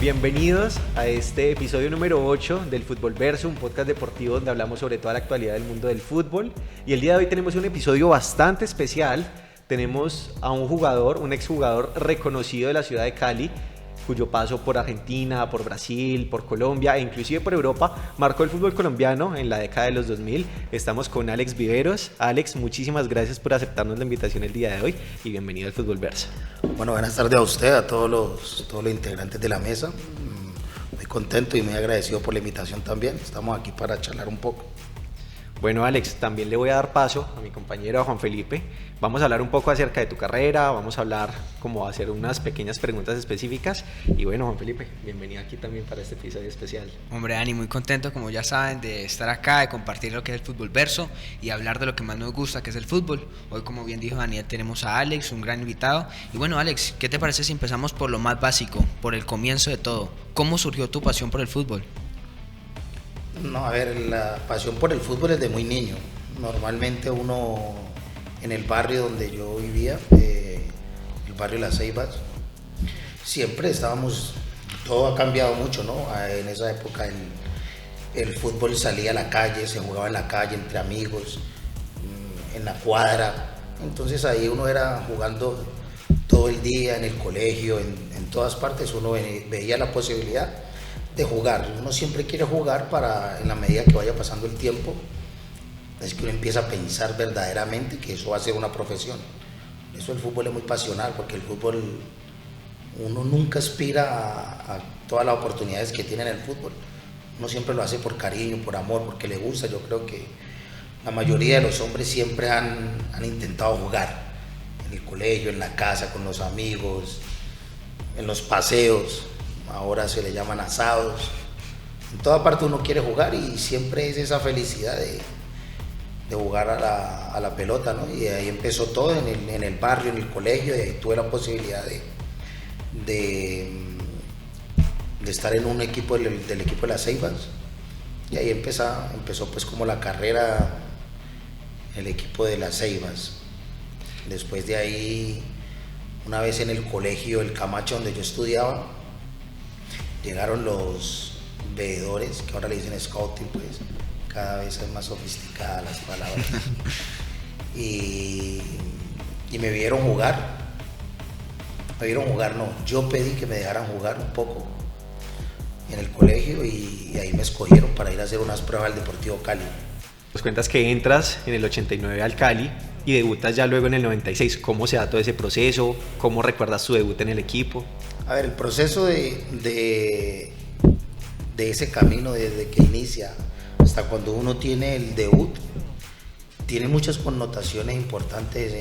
Bienvenidos a este episodio número 8 del Fútbol Verso, un podcast deportivo donde hablamos sobre toda la actualidad del mundo del fútbol. Y el día de hoy tenemos un episodio bastante especial. Tenemos a un jugador, un exjugador reconocido de la ciudad de Cali, cuyo paso por Argentina, por Brasil, por Colombia e inclusive por Europa marcó el fútbol colombiano en la década de los 2000. Estamos con Alex Viveros. Alex, muchísimas gracias por aceptarnos la invitación el día de hoy y bienvenido al Fútbol Verso. Bueno, buenas tardes a usted, a todos los integrantes de la mesa. Muy contento y muy agradecido por la invitación también. Estamos aquí para charlar un poco. Bueno, Alex, también le voy a dar paso a mi compañero, a Juan Felipe. Vamos a hablar un poco acerca de tu carrera, vamos a hablar, como hacer unas pequeñas preguntas específicas. Y bueno, Juan Felipe, bienvenido aquí también para este episodio especial. Hombre, Dani, muy contento, como ya saben, de estar acá, de compartir lo que es el fútbol verso y hablar de lo que más nos gusta, que es el fútbol. Hoy, como bien dijo Daniel, tenemos a Alex, un gran invitado. Y bueno, Alex, ¿qué te parece si empezamos por lo más básico, por el comienzo de todo? ¿Cómo surgió tu pasión por el fútbol? No, a ver, la pasión por el fútbol es de muy niño. Normalmente uno en el barrio donde yo vivía, el barrio Las Ceibas, siempre estábamos, todo ha cambiado mucho, ¿no? En esa época el fútbol salía a la calle, se jugaba en la calle entre amigos, en la cuadra. Entonces ahí uno era jugando todo el día en el colegio, en todas partes uno veía la posibilidad de jugar. Uno siempre quiere jugar para, en la medida que vaya pasando el tiempo, es que uno empieza a pensar verdaderamente que eso va a ser una profesión. Eso el fútbol es muy pasional, porque el fútbol, uno nunca aspira a todas las oportunidades que tiene en el fútbol. Uno siempre lo hace por cariño, por amor, porque le gusta. Yo creo que la mayoría de los hombres siempre han intentado jugar en el colegio, en la casa, con los amigos, en los paseos. Ahora se le llaman asados. En toda parte uno quiere jugar y siempre es esa felicidad de jugar a la pelota, ¿no? Y ahí empezó todo en el barrio, en el colegio, y ahí tuve la posibilidad de estar en un equipo del equipo de Las Ceibas, y ahí empezó pues como la carrera en el equipo de Las Ceibas. Después de ahí, una vez en el colegio El Camacho, donde yo estudiaba, llegaron los veedores, que ahora le dicen scouting, pues cada vez es más sofisticada las palabras, y me vieron jugar, no, yo pedí que me dejaran jugar un poco en el colegio y ahí me escogieron para ir a hacer unas pruebas al Deportivo Cali. Nos cuentas que entras en el 89 al Cali y debutas ya luego en el 96. ¿Cómo se da todo ese proceso? ¿Cómo recuerdas tu debut en el equipo? A ver, el proceso de ese camino desde que inicia hasta cuando uno tiene el debut, tiene muchas connotaciones importantes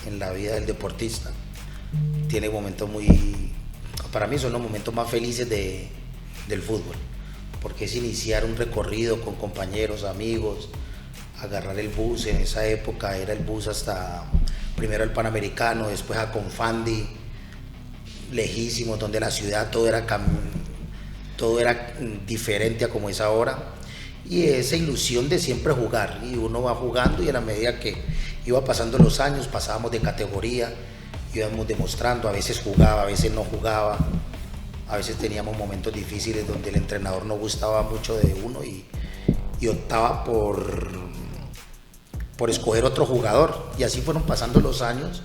en la vida del deportista. Tiene momentos para mí son los momentos más felices del fútbol, porque es iniciar un recorrido con compañeros, amigos, agarrar el bus. En esa época era el bus hasta primero el Panamericano, después a Confandi, lejísimos, donde la ciudad todo era diferente a como es ahora, y esa ilusión de siempre jugar, y uno va jugando, y a la medida que iba pasando los años pasábamos de categoría, íbamos demostrando, a veces jugaba, a veces no jugaba, a veces teníamos momentos difíciles donde el entrenador no gustaba mucho de uno y optaba por escoger otro jugador, y así fueron pasando los años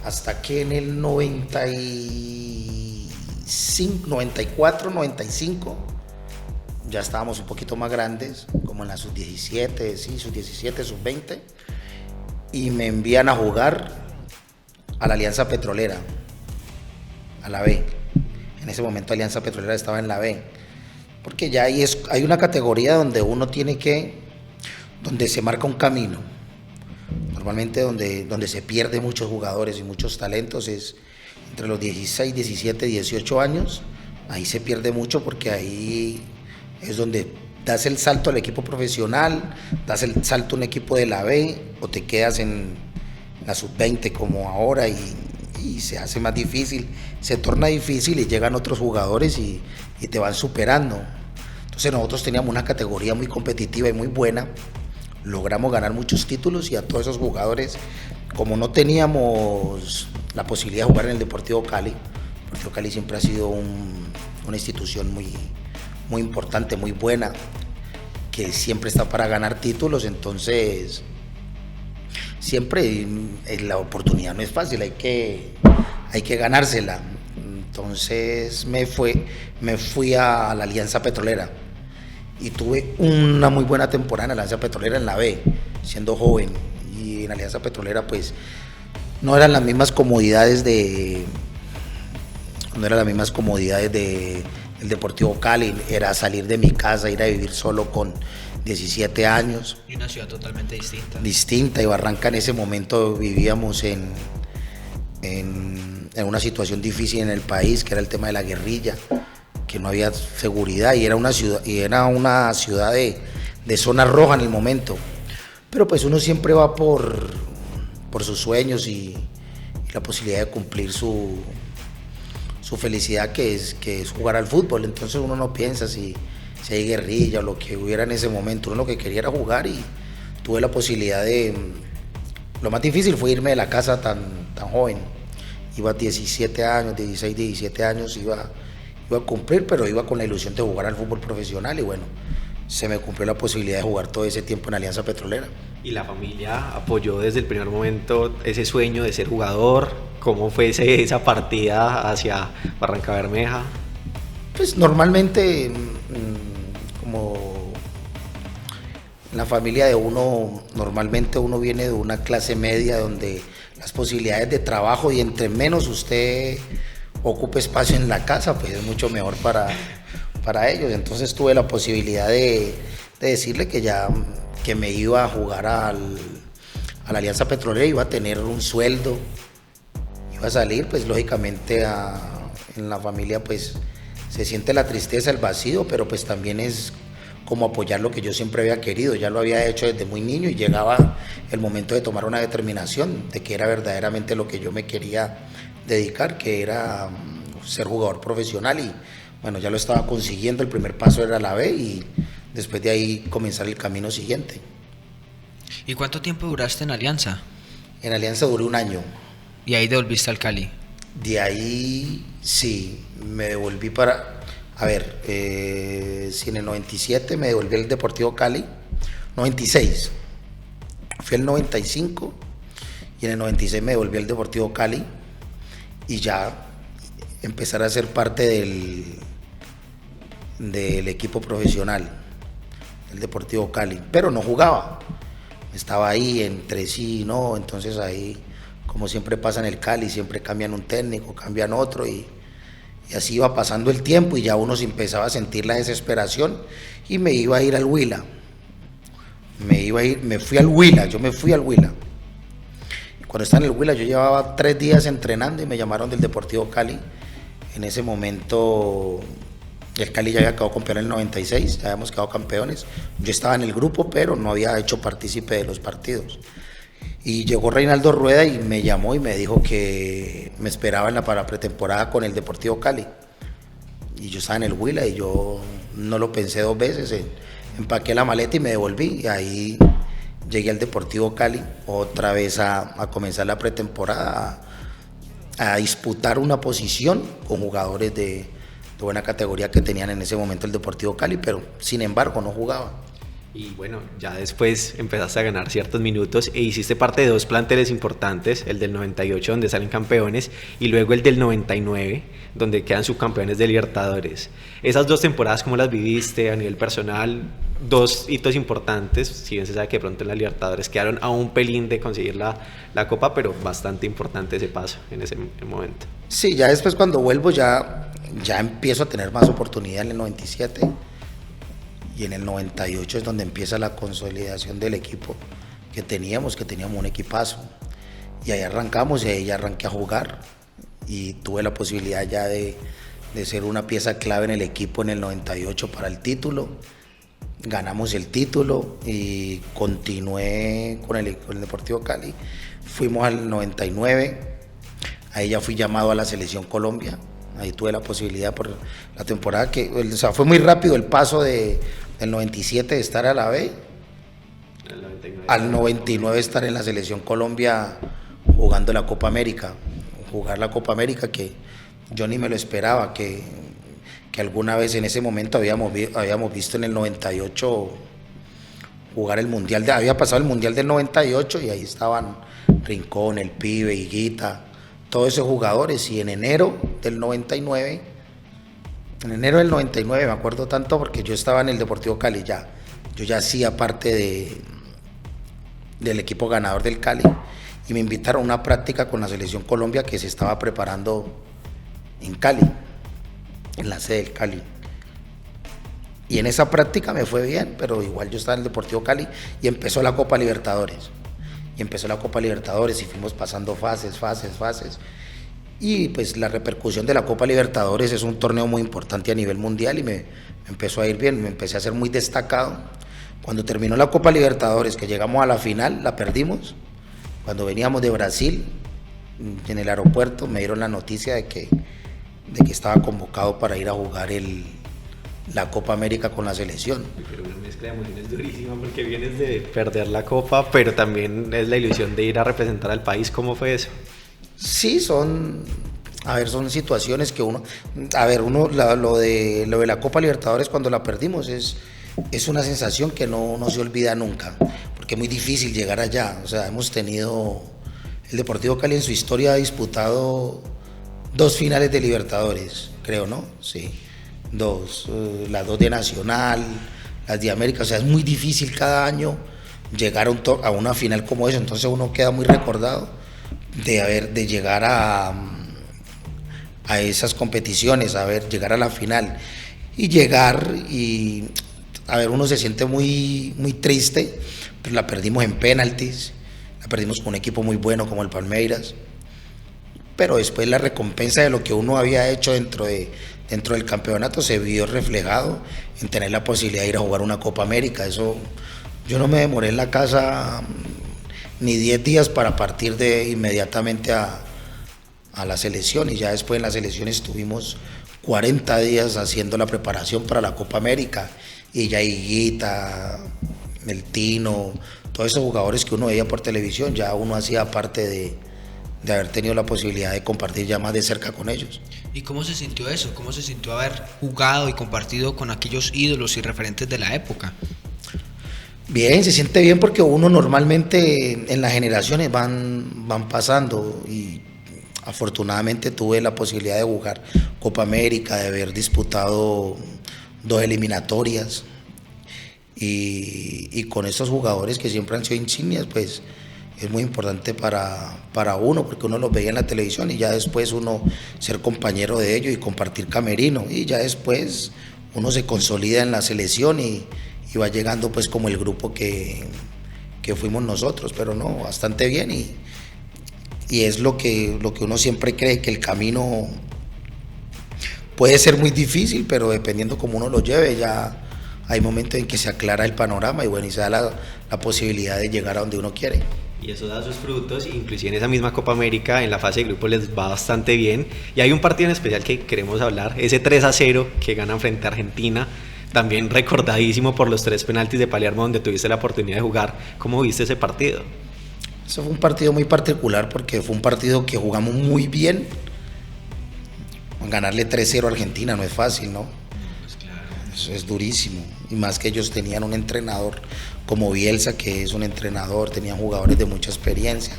hasta que en el 94, 95 ya estábamos un poquito más grandes, como en la sub-17, sí, sub-17, sub-20, y me envían a jugar a la Alianza Petrolera, a la B. En ese momento Alianza Petrolera estaba en la B, porque ya ahí hay una categoría donde uno donde se marca un camino. Normalmente donde se pierde muchos jugadores y muchos talentos es entre los 16, 17, 18 años. Ahí se pierde mucho, porque ahí es donde das el salto al equipo profesional, das el salto a un equipo de la B, o te quedas en la sub-20 como ahora, y se hace más difícil, se torna difícil, y llegan otros jugadores y te van superando. Entonces nosotros teníamos una categoría muy competitiva y muy buena, logramos ganar muchos títulos, y a todos esos jugadores, como no teníamos la posibilidad de jugar en el Deportivo Cali, Deportivo Cali siempre ha sido una institución muy importante, muy buena, que siempre está para ganar títulos, entonces siempre la oportunidad no es fácil, hay que ganársela. Entonces me fui a la Alianza Petrolera y tuve una muy buena temporada en la Alianza Petrolera en la B, siendo joven, y en la Alianza Petrolera pues no eran las mismas comodidades del Deportivo Cali, era salir de mi casa, ir a vivir solo con 17 años. Y una ciudad totalmente distinta. Distinta, y Barranca en ese momento vivíamos en una situación difícil en el país, que era el tema de la guerrilla, que no había seguridad, y era una ciudad de zona roja en el momento. Pero pues uno siempre va por sus sueños y la posibilidad de cumplir su felicidad, que es jugar al fútbol. Entonces uno no piensa si hay guerrilla o lo que hubiera en ese momento, uno lo que quería era jugar, y tuve la posibilidad de... Lo más difícil fue irme de la casa tan joven, iba a 17 años, 16, 17 años, iba a cumplir, pero iba con la ilusión de jugar al fútbol profesional, y bueno, se me cumplió la posibilidad de jugar todo ese tiempo en Alianza Petrolera. ¿Y la familia apoyó desde el primer momento ese sueño de ser jugador? ¿Cómo fue esa partida hacia Barranca Bermeja? Pues normalmente, como en la familia de uno, normalmente uno viene de una clase media donde las posibilidades de trabajo, y entre menos usted ocupe espacio en la casa, pues es mucho mejor para ellos. Entonces tuve la posibilidad de decirle que me iba a jugar a la Alianza Petrolera, iba a tener un sueldo, iba a salir, pues lógicamente en la familia pues se siente la tristeza, el vacío, pero pues también es como apoyar lo que yo siempre había querido. Ya lo había hecho desde muy niño, y llegaba el momento de tomar una determinación de que era verdaderamente lo que yo me quería dedicar, que era ser jugador profesional, y bueno, ya lo estaba consiguiendo. El primer paso era la B, y después de ahí comenzar el camino siguiente. ¿Y cuánto tiempo duraste en Alianza? En Alianza duré un año. ¿Y ahí te volviste al Cali? De ahí sí, me devolví si en el 97 me devolví al Deportivo Cali, 96, fui el 95, y en el 96 me devolví al Deportivo Cali, y ya empezar a ser parte del equipo profesional, el Deportivo Cali, pero no jugaba, estaba ahí entre sí y no. Entonces ahí, como siempre pasa en el Cali, siempre cambian un técnico, cambian otro, y así iba pasando el tiempo, y ya uno se empezaba a sentir la desesperación, y me iba a ir al Huila. Me fui al Huila. Cuando estaba en el Huila, yo llevaba 3 días entrenando, y me llamaron del Deportivo Cali. En ese momento el Cali ya había quedado campeón en el 96, ya habíamos quedado campeones. Yo estaba en el grupo, pero no había hecho partícipe de los partidos. Y llegó Reinaldo Rueda y me llamó y me dijo que me esperaba para pretemporada con el Deportivo Cali. Y yo estaba en el Huila, y yo no lo pensé 2 veces, empaqué la maleta y me devolví. Y ahí llegué al Deportivo Cali otra vez a comenzar la pretemporada, a disputar una posición con jugadores de buena categoría que tenían en ese momento el Deportivo Cali, pero sin embargo no jugaba. Y bueno, ya después empezaste a ganar ciertos minutos e hiciste parte de 2 planteles importantes, el del 98 donde salen campeones, y luego el del 99 donde quedan subcampeones de Libertadores. Esas 2 temporadas, ¿cómo las viviste a nivel personal? 2 hitos importantes, si bien se sabe que de pronto en la Libertadores quedaron a un pelín de conseguir la Copa, pero bastante importante ese paso en ese momento. Sí, ya después cuando vuelvo ya empiezo a tener más oportunidad en el 97, y en el 98 es donde empieza la consolidación del equipo que teníamos un equipazo, y ahí arrancamos, y ahí ya arranqué a jugar, y tuve la posibilidad ya de ser una pieza clave en el equipo en el 98 para el título. Ganamos el título y continué con el Deportivo Cali. Fuimos al 99, ahí ya fui llamado a la Selección Colombia. Ahí tuve la posibilidad por la temporada fue muy rápido el paso del 97 de estar a la B al 99 estar en la Selección Colombia jugando la Copa América. Jugar la Copa América, que yo ni me lo esperaba, que alguna vez en ese momento habíamos visto en el 98 jugar el Mundial, había pasado el Mundial del 98 y ahí estaban Rincón, El Pibe, Higuita, todos esos jugadores, y en enero del 99 me acuerdo tanto porque yo estaba en el Deportivo Cali yo ya hacía parte del equipo ganador del Cali y me invitaron a una práctica con la Selección Colombia que se estaba preparando en Cali, en la sede del Cali. Y en esa práctica me fue bien, pero igual yo estaba en el Deportivo Cali y empezó la Copa Libertadores. Y fuimos pasando fases. Y pues la repercusión de la Copa Libertadores es un torneo muy importante a nivel mundial y me empezó a ir bien, me empecé a ser muy destacado. Cuando terminó la Copa Libertadores, que llegamos a la final, la perdimos. Cuando veníamos de Brasil, en el aeropuerto, me dieron la noticia de que estaba convocado para ir a jugar la Copa América con la selección. Pero una mezcla de emociones durísima porque vienes de perder la Copa, pero también es la ilusión de ir a representar al país. ¿Cómo fue eso? Sí, son situaciones que lo de la Copa Libertadores cuando la perdimos es una sensación que no se olvida nunca, porque es muy difícil llegar allá. O sea, el Deportivo Cali en su historia ha disputado 2 finales de Libertadores, creo, ¿no? Sí, 2, las 2 de Nacional, las de América. O sea, es muy difícil cada año llegar a una final como esa, entonces uno queda muy recordado de llegar a esas competiciones, llegar a la final y uno se siente muy, muy triste, pero la perdimos en penaltis, la perdimos con un equipo muy bueno como el Palmeiras, pero después la recompensa de lo que uno había hecho dentro del campeonato se vio reflejado en tener la posibilidad de ir a jugar una Copa América. Eso, yo no me demoré en la casa ni 10 días para partir inmediatamente a la selección, y ya después en la selección estuvimos 40 días haciendo la preparación para la Copa América, y ya Higuita, el Tino, todos esos jugadores que uno veía por televisión, ya uno hacía parte de haber tenido la posibilidad de compartir ya más de cerca con ellos. ¿Y cómo se sintió eso? ¿Cómo se sintió haber jugado y compartido con aquellos ídolos y referentes de la época? Bien, se siente bien porque uno normalmente en las generaciones van pasando, y afortunadamente tuve la posibilidad de jugar Copa América, de haber disputado 2 eliminatorias y con esos jugadores que siempre han sido insignias, pues es muy importante para uno, porque uno los veía en la televisión y ya después uno ser compañero de ellos y compartir camerino, y ya después uno se consolida en la selección y va llegando pues como el grupo que fuimos nosotros, pero no, bastante bien, y es lo que uno siempre cree, que el camino puede ser muy difícil, pero dependiendo cómo uno lo lleve, ya hay momentos en que se aclara el panorama y se da la posibilidad de llegar a donde uno quiere. Y eso da sus frutos, inclusive en esa misma Copa América, en la fase de grupo les va bastante bien. Y hay un partido en especial que queremos hablar, ese 3-0 que ganan frente a Argentina, también recordadísimo por los 3 penaltis de Palermo donde tuviste la oportunidad de jugar. ¿Cómo viste ese partido? Eso fue un partido muy particular porque fue un partido que jugamos muy bien. Ganarle 3-0 a Argentina no es fácil, ¿no? Pues claro. Eso es durísimo. Y más que ellos tenían un entrenador como Bielsa, que es un entrenador, tenían jugadores de mucha experiencia.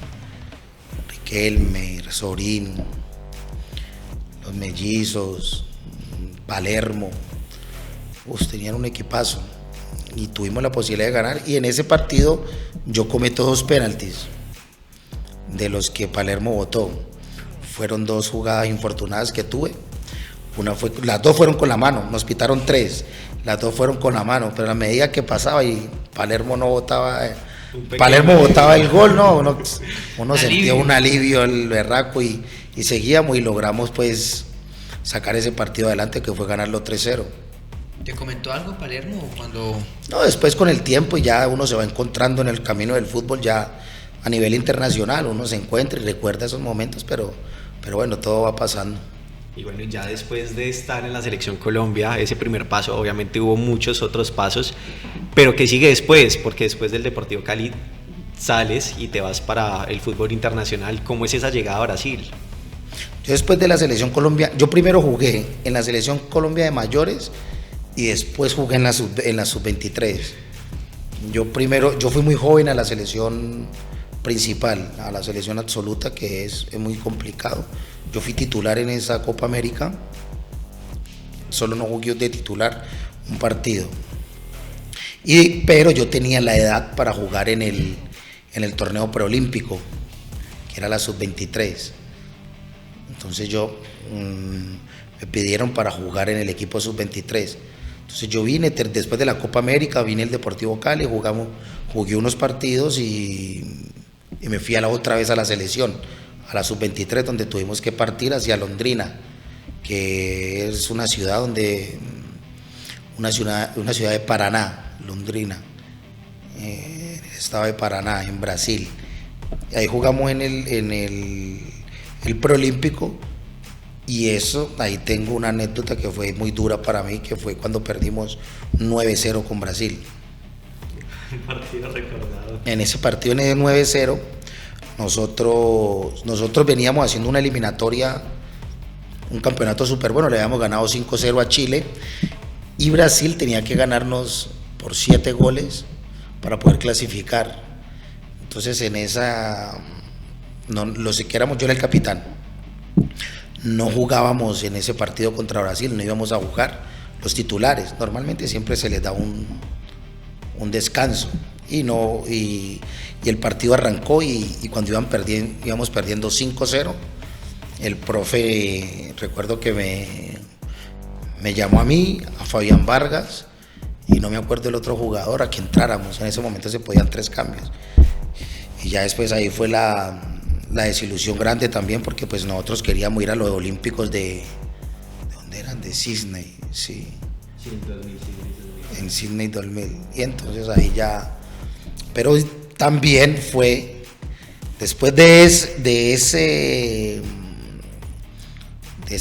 Riquelme, Sorín, los mellizos, Palermo. Tenían un equipazo. Y tuvimos la posibilidad de ganar. Y en ese partido yo cometo 2 penaltis de los que Palermo votó. Fueron 2 jugadas infortunadas que tuve. Las 2 fueron con la mano, nos pitaron 3, las 2 fueron con la mano, pero a medida que pasaba y Palermo no votaba, Palermo votaba el gol, ¿no? Uno sentía un alivio, el berraco, y seguíamos y logramos pues sacar ese partido adelante, que fue ganarlo 3-0. ¿Te comentó algo Palermo cuando...? No, después con el tiempo ya uno se va encontrando en el camino del fútbol, ya a nivel internacional uno se encuentra y recuerda esos momentos, pero bueno, todo va pasando. Y bueno, ya después de estar en la Selección Colombia, ese primer paso, obviamente hubo muchos otros pasos, pero ¿qué sigue después? Porque después del Deportivo Cali sales y te vas para el fútbol internacional. ¿Cómo es esa llegada a Brasil? Yo después de la selección Colombia, yo primero jugué en la selección Colombia de mayores y después jugué en la sub-23. Yo fui muy joven a la selección principal, a la selección absoluta, que es muy complicado. Yo fui titular en esa Copa América, solo no jugué de titular un partido. Pero yo tenía la edad para jugar en el torneo preolímpico, que era la sub-23. Entonces me pidieron para jugar en el equipo sub-23. Entonces yo vine, después de la Copa América, vine al Deportivo Cali, jugué unos partidos y me fui otra vez a la selección, a la sub-23, donde tuvimos que partir hacia Londrina, que es una ciudad una ciudad de Paraná, Londrina, el estado de Paraná, en Brasil. Y ahí jugamos en el preolímpico. Y ahí tengo una anécdota que fue muy dura para mí, que fue cuando perdimos 9-0 con Brasil. Partido recordado. En ese partido, en el 9-0, nosotros veníamos haciendo una eliminatoria, un campeonato súper bueno, le habíamos ganado 5-0 a Chile, y Brasil tenía que ganarnos por 7 goles para poder clasificar. Entonces en esa, lo sé que éramos, yo era el capitán. No jugábamos en ese partido contra Brasil, no íbamos a jugar los titulares. Normalmente siempre se les da un descanso y el partido arrancó y cuando íbamos perdiendo 5-0, el profe, recuerdo que me llamó a mí, a Fabián Vargas, y no me acuerdo el otro jugador a que entráramos. En ese momento se podían 3 cambios. Y ya después ahí fue la desilusión grande también, porque pues nosotros queríamos ir a los Olímpicos ¿dónde eran? De Sydney, sí. Sí, 2000. En Sydney 2000. Y entonces ahí ya, pero también fue después de esa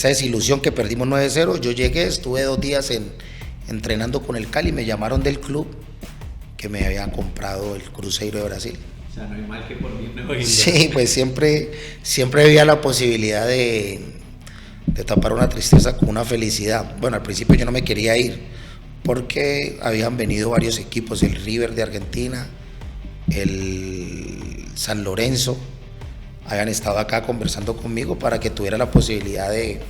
desilusión que perdimos 9-0, yo llegué, estuve 2 días entrenando con el Cali, me llamaron del club que me habían comprado el Cruzeiro de Brasil. O sea, no hay mal que por bien no venga. Sí, pues siempre había la posibilidad de tapar una tristeza con una felicidad. Bueno, al principio yo no me quería ir porque habían venido varios equipos, el River de Argentina, el San Lorenzo, habían estado acá conversando conmigo para que tuviera la posibilidad de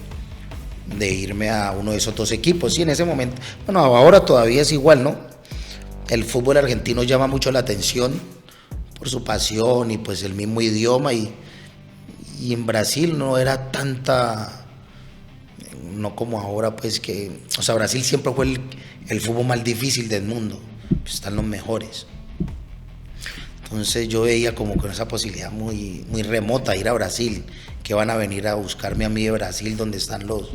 irme a uno de esos 2 equipos. Y en ese momento, bueno, ahora todavía es igual, ¿no? El fútbol argentino llama mucho la atención por su pasión y pues el mismo idioma, y en Brasil no era tanta, no como ahora, pues que, o sea, Brasil siempre fue el fútbol más difícil del mundo, pues están los mejores. Entonces yo veía como con esa posibilidad muy, muy remota ir a Brasil, que van a venir a buscarme a mí de Brasil, donde están los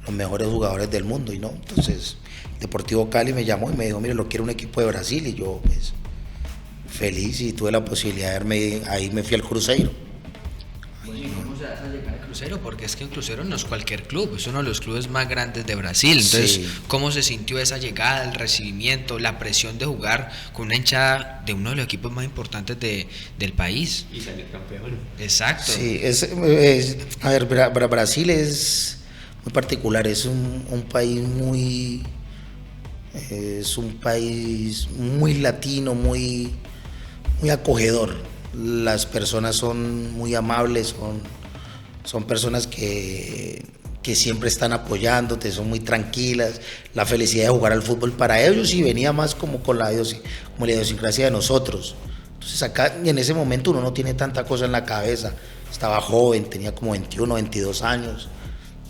mejores jugadores del mundo, y no. Entonces Deportivo Cali me llamó y me dijo, mire, lo quiero un equipo de Brasil, y yo pues feliz, y tuve la posibilidad de irme, ahí me fui al Cruzeiro. Bueno, ¿y cómo se da esa llegada al Cruzeiro? Porque es que el Cruzeiro no es cualquier club, es uno de los clubes más grandes de Brasil. Entonces, sí. ¿Cómo se sintió esa llegada, el recibimiento, la presión de jugar con una hinchada de uno de los equipos más importantes del país? Y salir campeón. Exacto. Sí, a ver, Brasil es muy particular, es un país muy latino, muy acogedor. Las personas son muy amables, son personas que siempre están apoyándote, son muy tranquilas. La felicidad de jugar al fútbol para ellos y venía más como con la idiosincrasia de nosotros. Entonces acá en ese momento uno no tiene tanta cosa en la cabeza. Estaba joven, tenía como 21, 22 años.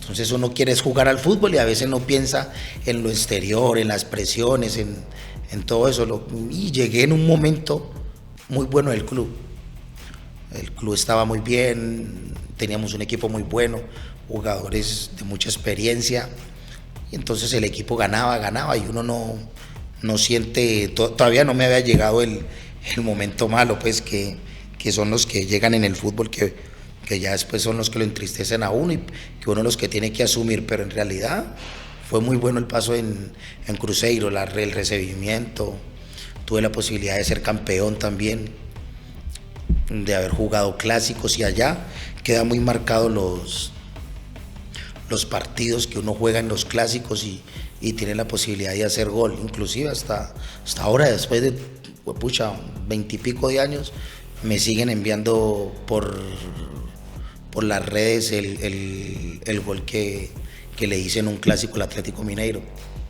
Entonces uno quiere jugar al fútbol y a veces no piensa en lo exterior, en las presiones, en todo eso. Y llegué en un momento muy bueno del club. El club estaba muy bien, teníamos un equipo muy bueno, jugadores de mucha experiencia, y entonces el equipo ganaba y uno no siente, todavía no me había llegado el momento malo, pues que son los que llegan en el fútbol, que ya después son los que lo entristecen a uno y que uno es los que tiene que asumir, pero en realidad fue muy bueno el paso en Cruzeiro, el recibimiento, tuve la posibilidad de ser campeón también. de haber jugado clásicos, y allá queda muy marcado los partidos que uno juega en los clásicos y tiene la posibilidad de hacer gol, inclusive hasta ahora, después de 20 y pico de años, me siguen enviando por las redes el gol que le hice en un clásico al Atlético Mineiro.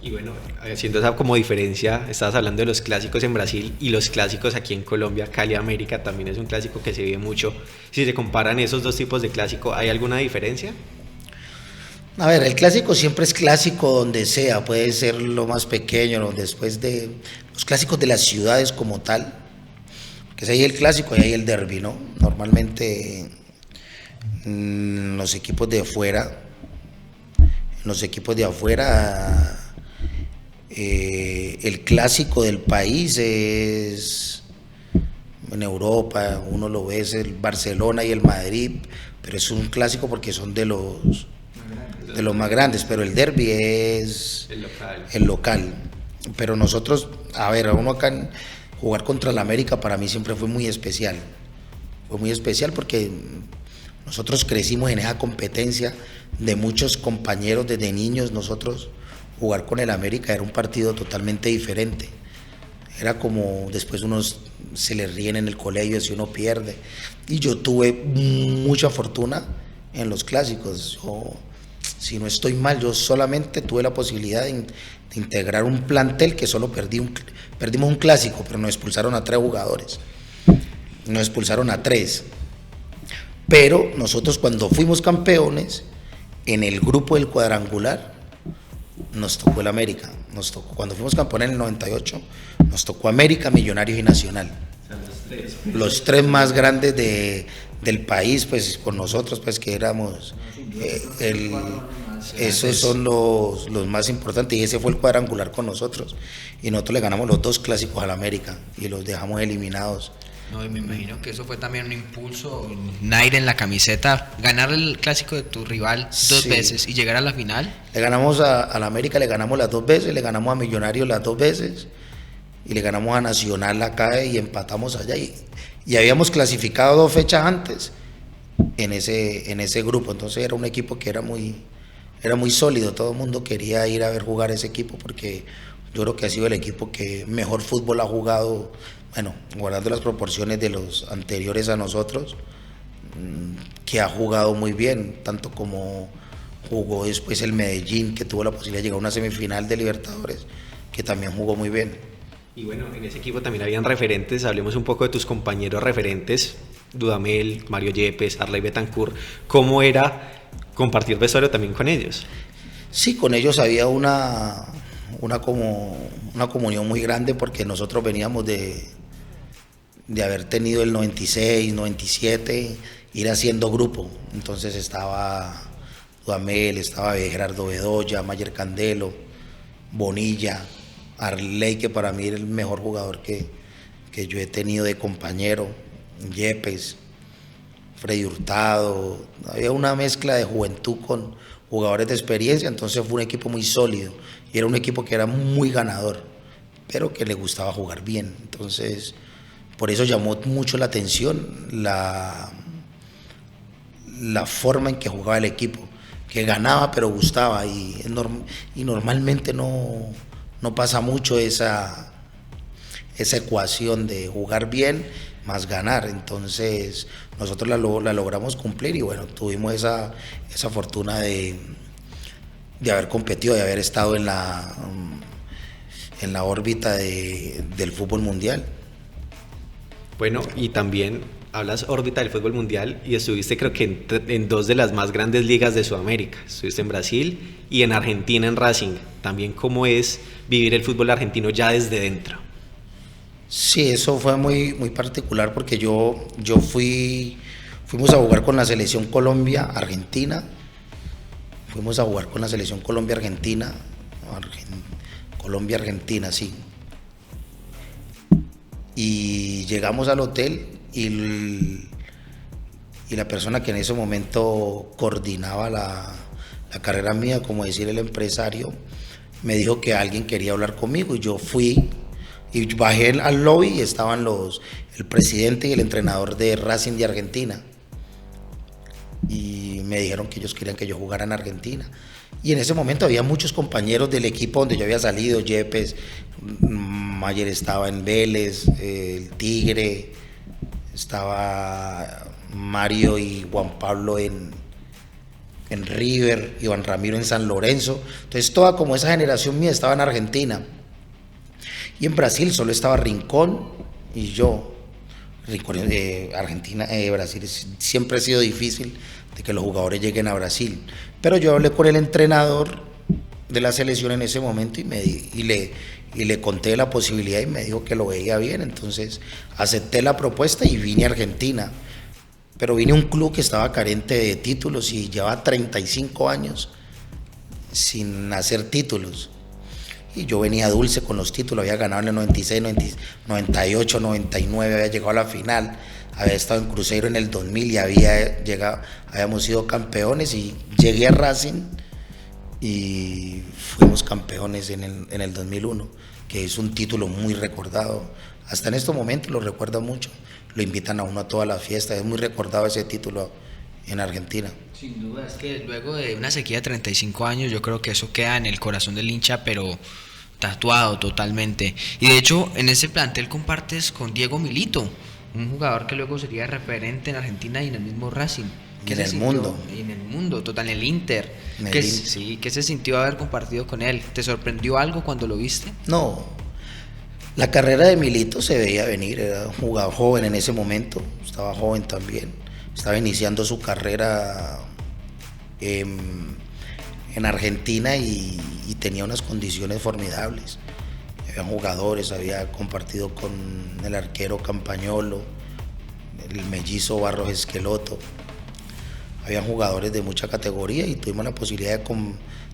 Y bueno, haciendo esa como diferencia, estabas hablando de los clásicos en Brasil y los clásicos aquí en Colombia. Cali América también es un clásico que se vive mucho. Si se comparan esos dos tipos de clásico, ¿hay alguna diferencia? A ver, el clásico siempre es clásico donde sea, puede ser lo más pequeño, después de los clásicos de las ciudades como tal, que es ahí el clásico y ahí el derbi, ¿no? Normalmente los equipos de afuera, el clásico del país es, en Europa uno lo ve, es el Barcelona y el Madrid, pero es un clásico porque son de los más grandes, pero el derbi es el local. Pero nosotros, a ver, uno acá jugar contra el América para mí siempre fue muy especial. Fue muy especial porque nosotros crecimos en esa competencia de muchos compañeros desde niños. Nosotros jugar con el América era un partido totalmente diferente. Era como después unos se le ríen en el colegio si uno pierde. Y yo tuve mucha fortuna en los clásicos. Si no estoy mal, yo solamente tuve la posibilidad de integrar un plantel que solo perdimos un clásico, pero nos expulsaron a 3 jugadores. Nos expulsaron a 3. Pero nosotros cuando fuimos campeones, en el grupo del cuadrangular, nos tocó el América. Cuando fuimos campeones en el 98, nos tocó América, Millonarios y Nacional. Los 3 más grandes del país, pues con nosotros, pues que éramos... esos son los más importantes, y ese fue el cuadrangular con nosotros, y nosotros le ganamos los 2 clásicos al América y los dejamos eliminados. No, y me imagino que eso fue también un impulso, un aire en la camiseta, ganar el clásico de tu rival 2 veces y llegar a la final. Le ganamos al América, le ganamos las 2 veces, le ganamos a Millonarios las 2 veces y le ganamos a Nacional acá y empatamos allá, y habíamos clasificado 2 fechas antes en ese grupo. Entonces era un equipo que era muy sólido, todo el mundo quería ir a ver jugar ese equipo porque yo creo que ha sido el equipo que mejor fútbol ha jugado, bueno, guardando las proporciones de los anteriores a nosotros, que ha jugado muy bien, tanto como jugó después el Medellín, que tuvo la posibilidad de llegar a una semifinal de Libertadores, que también jugó muy bien. Y bueno, en ese equipo también habían referentes, hablemos un poco de tus compañeros referentes, Dudamel, Mario Yepes, Arley Betancourt. ¿Cómo era compartir vestuario también con ellos? Sí, con ellos había una comunión muy grande, porque nosotros veníamos de haber tenido el 96, 97, ir haciendo grupo. Entonces estaba Dudamel, estaba Gerardo Bedoya, Mayer Candelo, Bonilla, Arley, que para mí era el mejor jugador que yo he tenido de compañero, Yepes, Freddy Hurtado. Había una mezcla de juventud con jugadores de experiencia, entonces fue un equipo muy sólido y era un equipo que era muy ganador, pero que le gustaba jugar bien. Entonces, por eso llamó mucho la atención la forma en que jugaba el equipo, que ganaba pero gustaba, y normalmente no pasa mucho esa ecuación de jugar bien más ganar. Entonces nosotros la logramos cumplir, y bueno, tuvimos esa fortuna de haber competido, de haber estado en la órbita del fútbol mundial. Bueno, y también hablas órbita del fútbol mundial y estuviste, creo que en 2 de las más grandes ligas de Sudamérica. Estuviste en Brasil y en Argentina en Racing. También, ¿cómo es vivir el fútbol argentino ya desde dentro? Sí, eso fue muy, muy particular, porque fuimos a jugar con la selección Colombia-Argentina. Fuimos a jugar con la selección Colombia-Argentina. Colombia-Argentina, sí. Y llegamos al hotel y la persona que en ese momento coordinaba la carrera mía, como decir el empresario, me dijo que alguien quería hablar conmigo, y yo fui Y bajé al lobby y estaban el presidente y el entrenador de Racing de Argentina. Y me dijeron que ellos querían que yo jugara en Argentina. Y en ese momento había muchos compañeros del equipo donde yo había salido, Yepes, Mayer estaba en Vélez, el Tigre, estaba Mario y Juan Pablo en River, Iván Ramiro en San Lorenzo. Entonces toda como esa generación mía estaba en Argentina. Y en Brasil solo estaba Rincón y yo. Rincón, Argentina, Brasil siempre ha sido difícil de que los jugadores lleguen a Brasil. Pero yo hablé con el entrenador de la selección en ese momento y le conté la posibilidad y me dijo que lo veía bien. Entonces acepté la propuesta y vine a Argentina. Pero vine a un club que estaba carente de títulos y llevaba 35 años sin hacer títulos. Y yo venía dulce con los títulos, había ganado en el 96, 98, 99, había llegado a la final, había estado en Cruzeiro en el 2000 y habíamos sido campeones y llegué a Racing y fuimos campeones en el 2001, que es un título muy recordado. Hasta en estos momentos lo recuerda mucho, lo invitan a uno a todas las fiestas, es muy recordado ese título en Argentina. Sin duda, es que luego de una sequía de 35 años, yo creo que eso queda en el corazón del hincha, pero tatuado totalmente. Y de hecho, en ese plantel compartes con Diego Milito, un jugador que luego sería referente en Argentina y en el mismo Racing. En el mundo. En el mundo, total, en el Inter. Sí, ¿qué se sintió haber compartido con él? ¿Te sorprendió algo cuando lo viste? No, la carrera de Milito se veía venir, era un jugador joven en ese momento, estaba joven también, estaba iniciando su carrera en Argentina y tenía unas condiciones formidables. Había jugadores, había compartido con el arquero Campagnolo, el mellizo Barros Esqueloto. Había jugadores de mucha categoría y tuvimos la posibilidad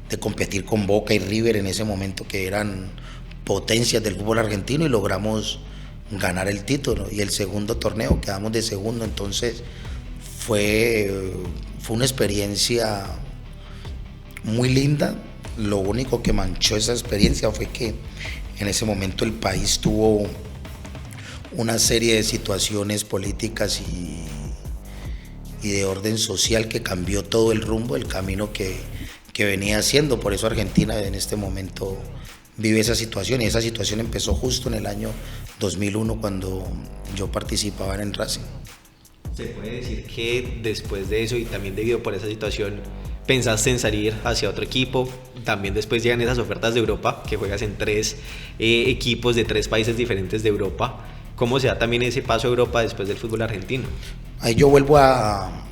de competir con Boca y River en ese momento, que eran potencias del fútbol argentino, y logramos ganar el título. Y el segundo torneo quedamos de segundo, entonces fue una experiencia muy linda. Lo único que manchó esa experiencia fue que en ese momento el país tuvo una serie de situaciones políticas y de orden social que cambió todo el rumbo, el camino que venía haciendo. Por eso Argentina en este momento vive esa situación, y esa situación empezó justo en el año 2001 cuando yo participaba en Racing. ¿Se puede decir que después de eso y también debido por esa situación pensaste en salir hacia otro equipo? También después llegan esas ofertas de Europa, que juegas en 3 equipos de 3 países diferentes de Europa. ¿Cómo se da también ese paso a Europa después del fútbol argentino? Ahí yo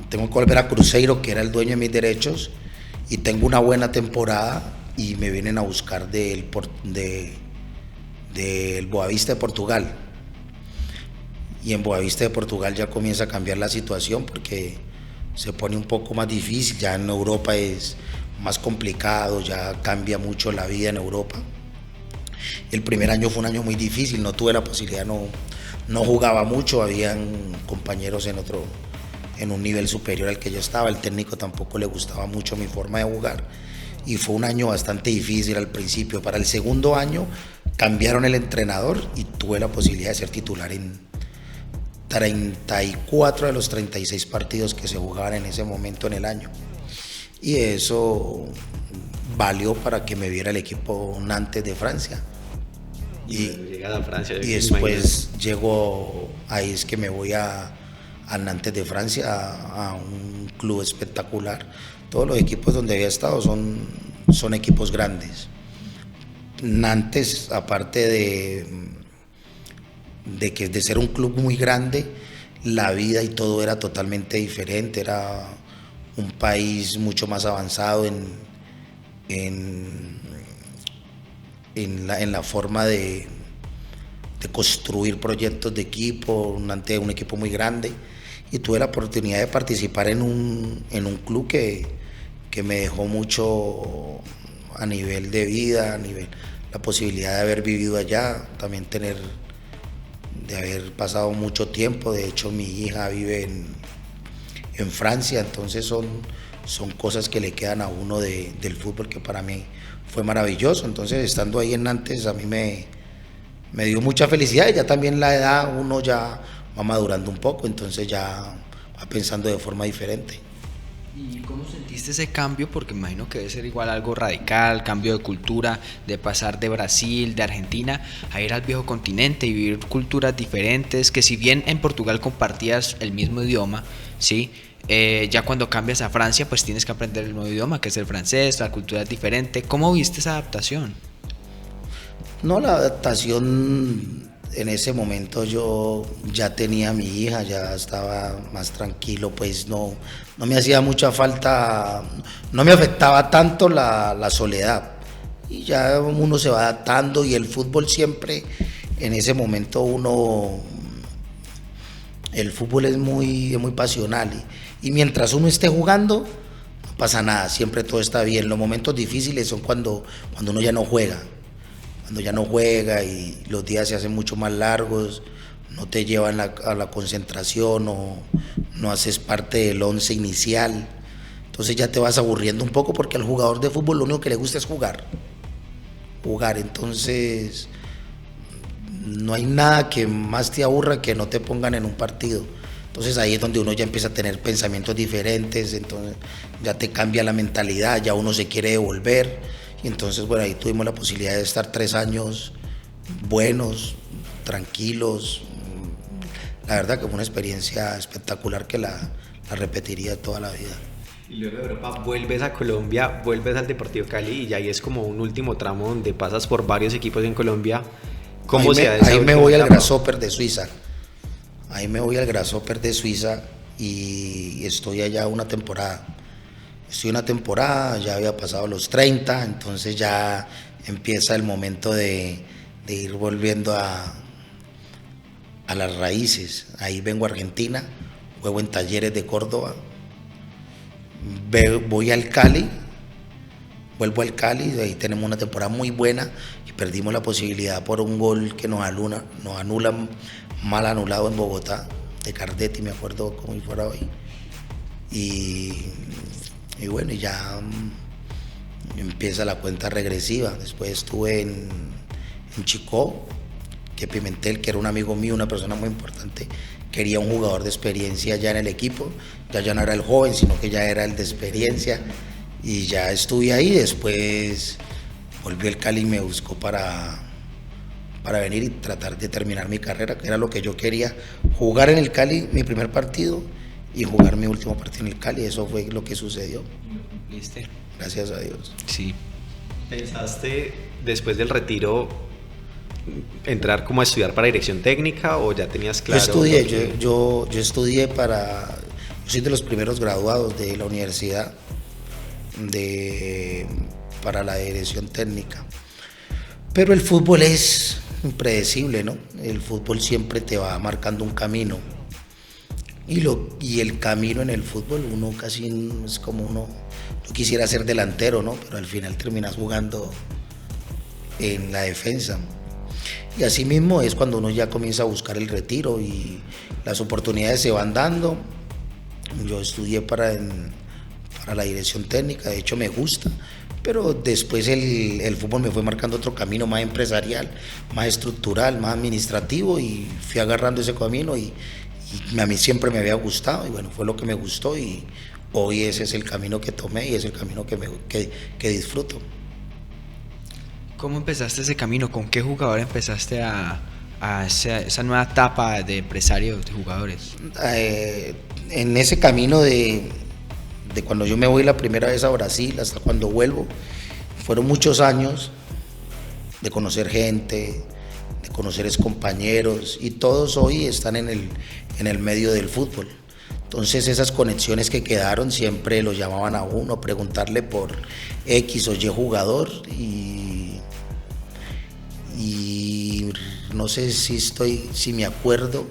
tengo que volver a Cruzeiro, que era el dueño de mis derechos, y tengo una buena temporada y me vienen a buscar del Boavista de Portugal. Y en Boavista de Portugal ya comienza a cambiar la situación porque se pone un poco más difícil, ya en Europa es más complicado, ya cambia mucho la vida en Europa. El primer año fue un año muy difícil, no tuve la posibilidad, no jugaba mucho, habían compañeros en un nivel superior al que yo estaba, el técnico tampoco le gustaba mucho mi forma de jugar y fue un año bastante difícil al principio. Para el segundo año cambiaron el entrenador y tuve la posibilidad de ser titular en 34 de los 36 partidos que se jugaban en ese momento en el año, y eso valió para que me viera el equipo Nantes de Francia. Y después llego, ahí es que me voy a Nantes de Francia, a un club espectacular. Todos los equipos donde había estado son equipos grandes. Nantes, aparte de ser un club muy grande, la vida y todo era totalmente diferente. Era un país mucho más avanzado en la forma de construir proyectos de equipo, ante un equipo muy grande, y tuve la oportunidad de participar en un club que me dejó mucho a nivel de vida, la posibilidad de haber vivido allá, también de haber pasado mucho tiempo. De hecho, mi hija vive en Francia, entonces son cosas que le quedan a uno del fútbol, que para mí fue maravilloso. Entonces, estando ahí en Nantes, a mí me me dio mucha felicidad y ya también la edad uno ya va madurando un poco, entonces ya va pensando de forma diferente. ¿Y cómo sentiste ese cambio? Porque me imagino que debe ser igual algo radical, cambio de cultura, de pasar de Brasil, de Argentina, a ir al viejo continente y vivir culturas diferentes, que si bien en Portugal compartías el mismo idioma, ¿sí? Ya cuando cambias a Francia, pues tienes que aprender el nuevo idioma, que es el francés, la cultura es diferente. ¿Cómo viste esa adaptación? No, la adaptación en ese momento yo ya tenía a mi hija, ya estaba más tranquilo, pues no me hacía mucha falta, no me afectaba tanto la soledad. Y ya uno se va adaptando y el fútbol siempre, en ese momento el fútbol es muy pasional y mientras uno esté jugando no pasa nada, siempre todo está bien. Los momentos difíciles son cuando uno ya no juega. Cuando ya no juega y los días se hacen mucho más largos, no te llevan a la concentración o no haces parte del once inicial, entonces ya te vas aburriendo un poco porque al jugador de fútbol lo único que le gusta es jugar, entonces no hay nada que más te aburra que no te pongan en un partido. Entonces ahí es donde uno ya empieza a tener pensamientos diferentes, entonces ya te cambia la mentalidad, ya uno se quiere devolver. Y entonces, bueno, ahí tuvimos la posibilidad de estar 3 años buenos, tranquilos. La verdad que fue una experiencia espectacular que la repetiría toda la vida. Y luego de Europa vuelves a Colombia, vuelves al Deportivo Cali y ya ahí es como un último tramo donde pasas por varios equipos en Colombia. ¿Cómo se da esa Ahí me última voy al etapa? Grasshopper de Suiza. Ahí me voy al Grasshopper de Suiza y estoy allá una temporada. Ya había pasado los 30, entonces ya empieza el momento de ir volviendo a las raíces. Ahí vengo a Argentina, juego en Talleres de Córdoba, voy al Cali, vuelvo al Cali, ahí tenemos una temporada muy buena y perdimos la posibilidad por un gol que nos anulan mal anulado en Bogotá, de Cardetti, me acuerdo como si fuera hoy. Y bueno, ya empieza la cuenta regresiva. Después estuve en Chicó, que Pimentel, que era un amigo mío, una persona muy importante, quería un jugador de experiencia ya en el equipo. Ya no era el joven, sino que ya era el de experiencia. Y ya estuve ahí. Después volvió el Cali y me buscó para venir y tratar de terminar mi carrera, que era lo que yo quería. Jugar en el Cali mi primer partido y jugar mi último partido en el Cali, eso fue lo que sucedió. ¿Viste? Gracias a Dios. Sí. ¿Pensaste después del retiro entrar como a estudiar para dirección técnica o ya tenías claro? Yo estudié yo soy de los primeros graduados de la universidad para la dirección técnica. Pero el fútbol es impredecible, ¿no? El fútbol siempre te va marcando un camino. Y el camino en el fútbol, uno casi es como uno quisiera ser delantero, ¿no? Pero al final terminas jugando en la defensa. Y así mismo es cuando uno ya comienza a buscar el retiro y las oportunidades se van dando. Yo estudié para la dirección técnica, de hecho me gusta, pero después el fútbol me fue marcando otro camino más empresarial, más estructural, más administrativo y fui agarrando ese camino y a mí siempre me había gustado y bueno, fue lo que me gustó y hoy ese es el camino que tomé y es el camino que disfruto. ¿Cómo empezaste ese camino? ¿Con qué jugador empezaste a esa nueva etapa de empresario de jugadores? En ese camino de cuando yo me voy la primera vez a Brasil hasta cuando vuelvo, fueron muchos años de conocer gente, de conocer compañeros y todos hoy están en el medio del fútbol. Entonces esas conexiones que quedaron siempre lo llamaban a uno, preguntarle por X o Y jugador y no sé si me acuerdo,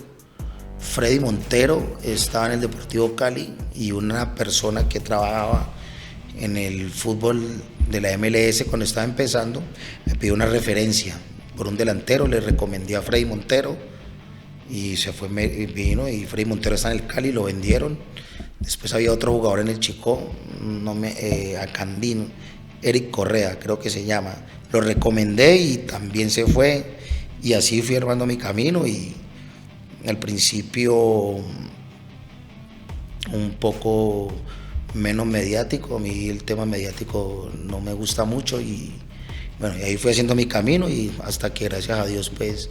Freddy Montero estaba en el Deportivo Cali y una persona que trabajaba en el fútbol de la MLS cuando estaba empezando me pidió una referencia por un delantero, le recomendé a Freddy Montero y vino y Freddy Montero está en el Cali, lo vendieron. Después había otro jugador en el Chicó, Acandino, Eric Correa creo que se llama, lo recomendé y también se fue Y así fui armando mi camino y al principio un poco menos mediático, a mí el tema mediático no me gusta mucho y bueno, y ahí fui haciendo mi camino y hasta que gracias a Dios pues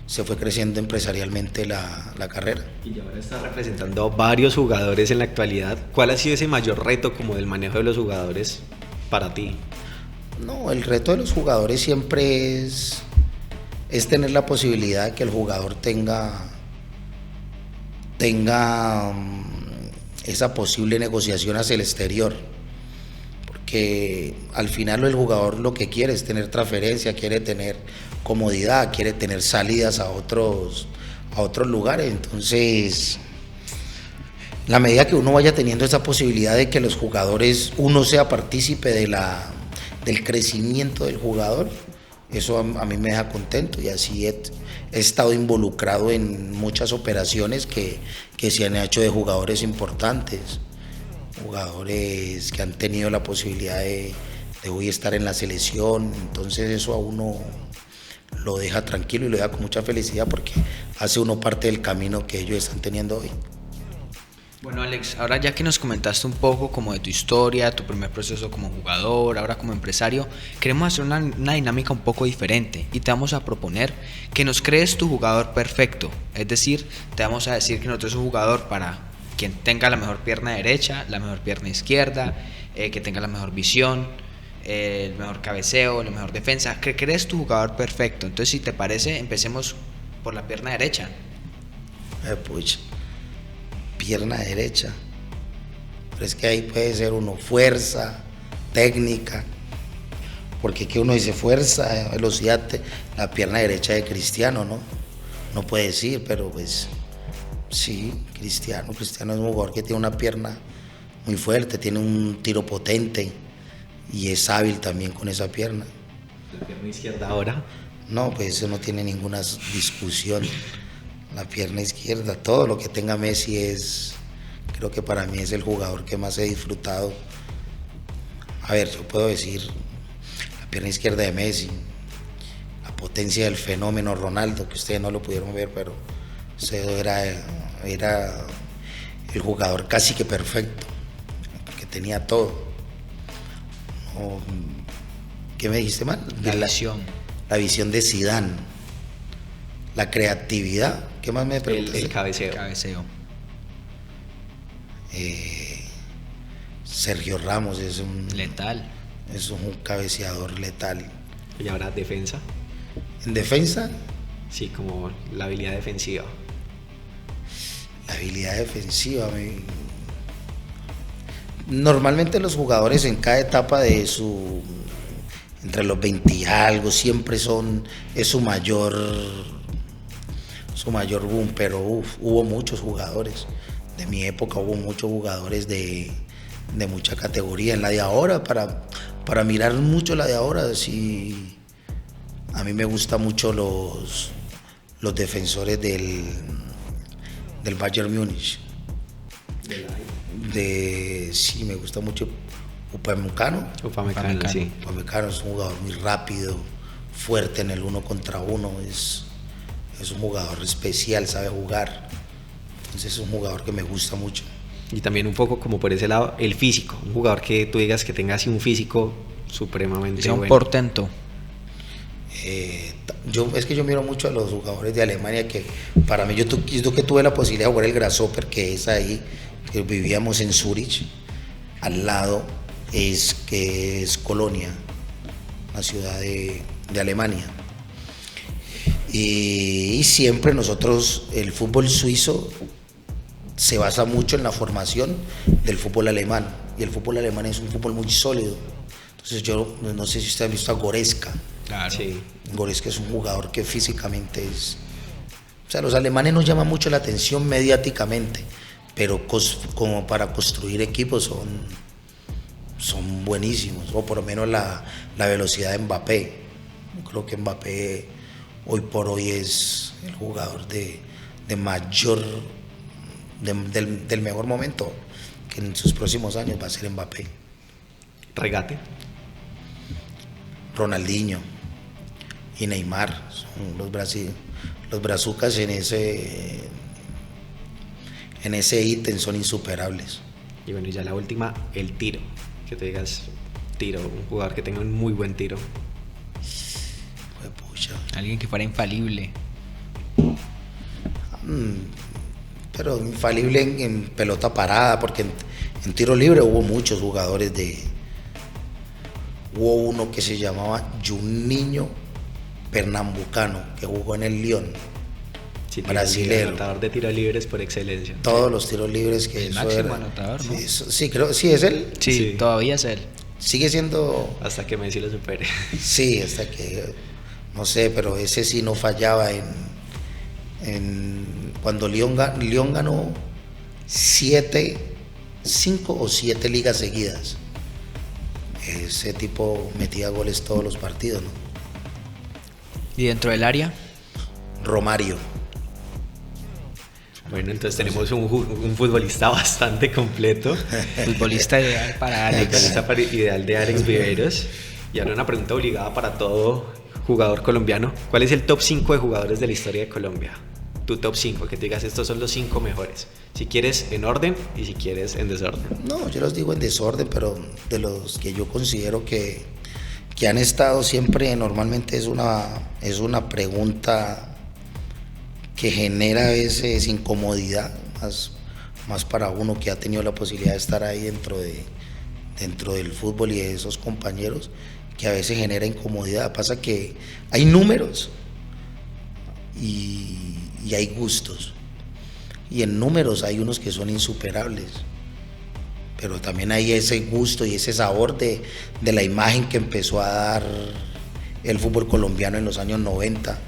se fue creciendo empresarialmente la carrera. Y ahora está representando a varios jugadores en la actualidad. ¿Cuál ha sido ese mayor reto como del manejo de los jugadores para ti? No, el reto de los jugadores siempre es tener la posibilidad de que el jugador tenga esa posible negociación hacia el exterior, porque al final el jugador lo que quiere es tener transferencia, quiere tener comodidad, quiere tener salidas a otros lugares. Entonces, la medida que uno vaya teniendo esa posibilidad de que los jugadores, uno sea partícipe del crecimiento del jugador, eso a mí me deja contento y así he estado involucrado en muchas operaciones que se han hecho de jugadores importantes, jugadores que han tenido la posibilidad de hoy estar en la selección. Entonces eso a uno lo deja tranquilo y lo deja con mucha felicidad porque hace uno parte del camino que ellos están teniendo hoy. Bueno, Alex, ahora ya que nos comentaste un poco como de tu historia, tu primer proceso como jugador, ahora como empresario, queremos hacer una dinámica un poco diferente y te vamos a proponer que nos crees tu jugador perfecto. Es decir, te vamos a decir que nosotros es un jugador para quien tenga la mejor pierna derecha, la mejor pierna izquierda, que tenga la mejor visión, el mejor cabeceo, la mejor defensa, que crees tu jugador perfecto. Entonces, si te parece, empecemos por la pierna derecha. Pucha, pierna derecha, pero es que ahí puede ser uno fuerza, técnica, porque que uno dice fuerza, velocidad, la pierna derecha de Cristiano, no puede decir, pero pues sí, Cristiano es un jugador que tiene una pierna muy fuerte, tiene un tiro potente y es hábil también con esa pierna. ¿La pierna izquierda ahora? No, pues eso no tiene ninguna discusión. La pierna izquierda, todo lo que tenga Messi creo que para mí es el jugador que más he disfrutado. A ver, yo puedo decir la pierna izquierda de Messi, la potencia del fenómeno Ronaldo, que ustedes no lo pudieron ver, pero ese era el jugador casi que perfecto, porque tenía todo. ¿Qué me dijiste mal? La visión de Zidane, la creatividad. ¿Qué más me preguntaste? El cabeceo. Sergio Ramos es un letal. Es un cabeceador letal. Y ahora defensa. ¿En defensa? Sí, como la habilidad defensiva. La habilidad defensiva. Normalmente los jugadores en cada etapa de entre los 20 y algo siempre es su mayor boom, pero hubo muchos jugadores de mi época, hubo muchos jugadores de mucha categoría. En la de ahora, para mirar mucho la de ahora, sí, a mí me gustan mucho los defensores del Bayern Múnich. Sí, me gusta mucho Upamecano, sí. Upamecano es un jugador muy rápido, fuerte en el 1 contra 1, es un jugador especial, sabe jugar. Entonces es un jugador que me gusta mucho. Y también un poco como por ese lado, el físico. Un jugador que tú digas que tenga así un físico supremamente un bueno. portento. Es que yo miro mucho a los jugadores de Alemania, que para mí, yo que tuve la posibilidad de jugar el Grasshopper, que es ahí, que vivíamos en Zurich, al lado que es Colonia, una ciudad de Alemania. Y siempre nosotros, el fútbol suizo se basa mucho en la formación del fútbol alemán, y el fútbol alemán es un fútbol muy sólido. Entonces yo no sé si usted ha visto a Goretzka. Claro. Sí. Goretzka es un jugador que físicamente o sea, los alemanes nos llaman mucho la atención mediáticamente, pero como para construir equipos son buenísimos, o por lo menos la velocidad de Mbappé. Yo creo que Mbappé hoy por hoy es el jugador de mayor, del mejor momento, que en sus próximos años va a ser Mbappé. Regate. Ronaldinho. y Neymar, son los brazucas en ese ítem son insuperables. Y bueno, y ya la última, el tiro. Que te digas tiro, un jugador que tenga un muy buen tiro. Pucha. Alguien que fuera infalible. Pero infalible en pelota parada, porque en tiro libre hubo muchos jugadores Hubo uno que se llamaba Juninho Pernambucano, que jugó en el Lyon, Sí, brasilero. Anotador de tiros libres por excelencia. Todos los tiros libres que El eso máximo era. anotador, ¿no? Sí, creo, sí es él. Sí, Sí. todavía es él. Sigue siendo, Hasta que Messi lo supere. sí, hasta que, no sé, pero ese sí no fallaba cuando Lyon ganó 5 o 7 ligas seguidas. Ese tipo metía goles todos los partidos, ¿no? ¿Y dentro del área? Romario. Bueno, entonces tenemos un futbolista bastante completo. Futbolista ideal para Alex. Futbolista ideal de Alex Viveros. Y ahora una pregunta obligada para todo jugador colombiano. ¿Cuál es el top 5 de jugadores de la historia de Colombia? Tu top 5, que te digas estos son los 5 mejores. Si quieres en orden y si quieres en desorden. No, yo los digo en desorden, pero de los que yo considero que han estado siempre, normalmente es una pregunta que genera a veces incomodidad, más para uno que ha tenido la posibilidad de estar ahí dentro del fútbol y de esos compañeros, que a veces genera incomodidad. Pasa que hay números y hay gustos, y en números hay unos que son insuperables, pero también hay ese gusto y ese sabor de la imagen que empezó a dar el fútbol colombiano en los años 90,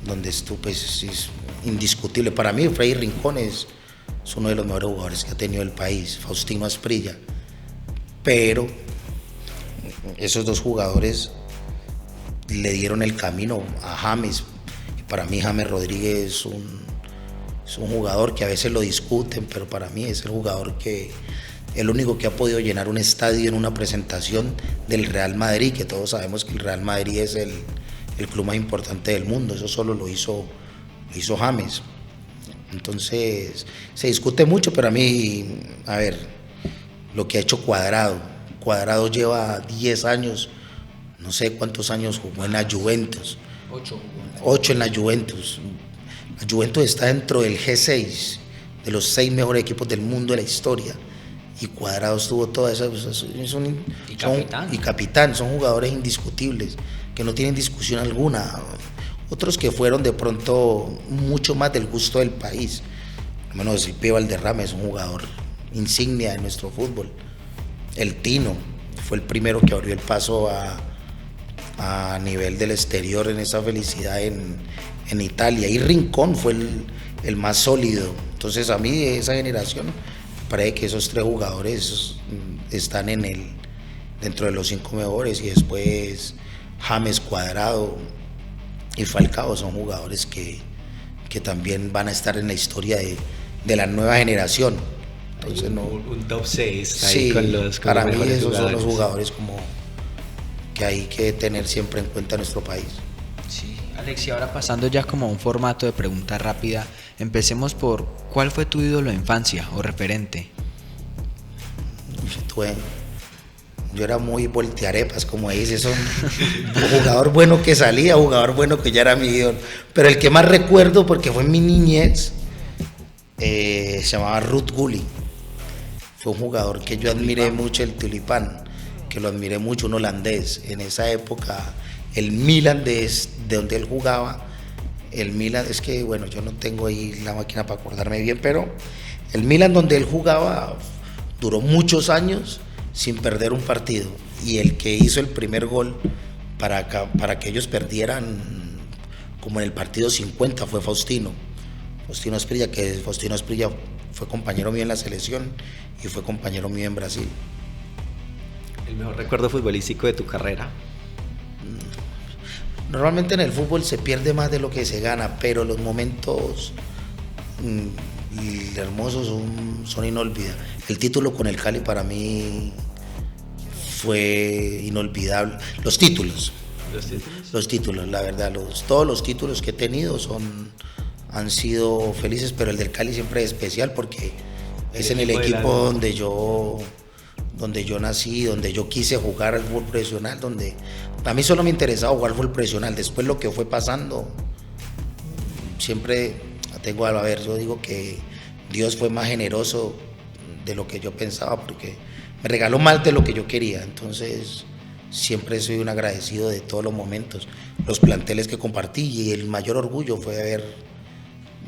donde esto pues es indiscutible. Para mí Freddy Rincón es uno de los mejores jugadores que ha tenido el país, Faustino Asprilla, pero esos dos jugadores le dieron el camino a James. Para mí James Rodríguez es un jugador que a veces lo discuten, pero para mí es el único que ha podido llenar un estadio en una presentación del Real Madrid, que todos sabemos que el Real Madrid es el club más importante del mundo. Eso solo lo hizo James. Entonces se discute mucho, pero a mí, a ver, lo que ha hecho Cuadrado lleva 10 años, no sé cuántos años jugó en la Juventus. 8 en la Juventus. La Juventus está dentro del G6, de los 6 mejores equipos del mundo de la historia. Y Cuadrado estuvo todas esas. Y capitán, son jugadores indiscutibles, que no tienen discusión alguna. Otros que fueron de pronto mucho más del gusto del país. Al menos el Pío Valderrama es un jugador insignia de nuestro fútbol. El Tino fue el primero que abrió el paso a nivel del exterior en esa felicidad en Italia, y Rincón fue el más sólido. Entonces a mí de esa generación parece que esos 3 jugadores están dentro de los 5 mejores, y después James, Cuadrado y Falcao son jugadores que también van a estar en la historia de la nueva generación. Entonces un top 6 ahí sí, con los para mí mejores esos jugadores. son los jugadores como que hay que tener siempre en cuenta en nuestro país. Sí, Alex, y ahora pasando ya como a un formato de pregunta rápida, empecemos por ¿cuál fue tu ídolo de infancia o referente? Yo era muy voltearepas, como dice, son jugador bueno que salía, jugador bueno que ya era mi ídolo. Pero el que más recuerdo, porque fue en mi niñez, se llamaba Ruud Gullit. Fue un jugador que yo admiré mucho, el Tulipán, que lo admiré mucho, un holandés. En esa época, el Milan de donde él jugaba, el Milan, es que bueno, yo no tengo ahí la máquina para acordarme bien, pero el Milan donde él jugaba duró muchos años sin perder un partido, y el que hizo el primer gol para que ellos perdieran como en el partido 50 fue Faustino Asprilla, que Faustino Asprilla fue compañero mío en la selección y fue compañero mío en Brasil. ¿El mejor recuerdo futbolístico de tu carrera? Normalmente en el fútbol se pierde más de lo que se gana, pero los momentos hermosos son inolvidables. El título con el Cali para mí fue inolvidable. Los títulos, los títulos. Los títulos, la verdad, todos los títulos que he tenido han sido felices, pero el del Cali siempre es especial porque es en el equipo donde yo nací, donde yo quise jugar al fútbol profesional, donde a mí solo me interesaba jugar al fútbol profesional. Después lo que fue pasando, siempre tengo a ver, yo digo que Dios fue más generoso de lo que yo pensaba porque me regaló más de lo que yo quería. Entonces siempre soy un agradecido de todos los momentos, los planteles que compartí, y el mayor orgullo fue haber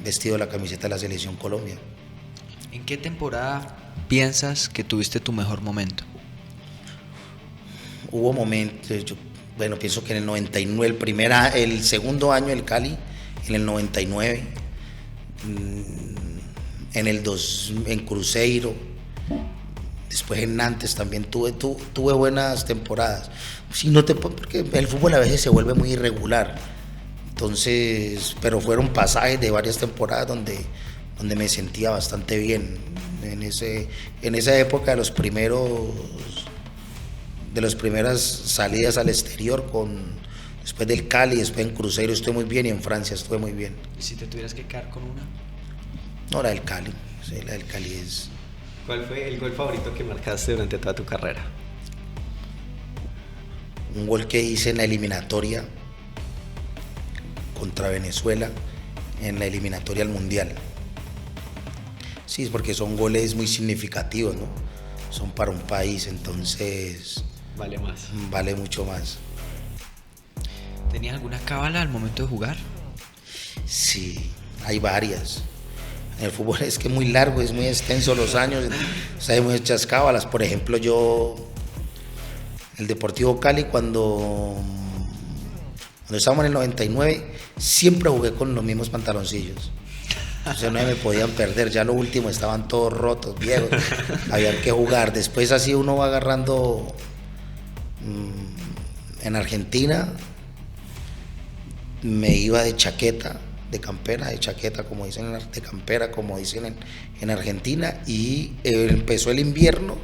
vestido la camiseta de la Selección Colombia. ¿En qué temporada piensas que tuviste tu mejor momento? Hubo momentos, pienso que en el 99, el segundo año del Cali, en el 99, en Cruzeiro, después en Nantes también tuve buenas temporadas. Porque el fútbol a veces se vuelve muy irregular. Entonces, pero fueron pasajes de varias temporadas donde me sentía bastante bien. En esa época de las primeras salidas al exterior, después del Cali, después en Cruzeiro estuve muy bien y en Francia estuve muy bien. ¿Y si te tuvieras que quedar con una? No, la del Cali. Sí, la del Cali es... ¿Cuál fue el gol favorito que marcaste durante toda tu carrera? Un gol que hice en la eliminatoria contra Venezuela, en la eliminatoria al Mundial. Sí, porque son goles muy significativos, ¿no? Son para un país, entonces... Vale más. Vale mucho más. ¿Tenías alguna cábala al momento de jugar? Sí, hay varias. En el fútbol es que es muy largo, es muy extenso los años, o sea, hay muchas cábalas. Por ejemplo, el Deportivo Cali, cuando estábamos en el 99, siempre jugué con los mismos pantaloncillos. Entonces no me podían perder, ya lo último estaban todos rotos, viejos, había que jugar. Después así uno va agarrando. En Argentina me iba de chaqueta, de campera, como dicen, de campera, como dicen en Argentina, y empezó el invierno,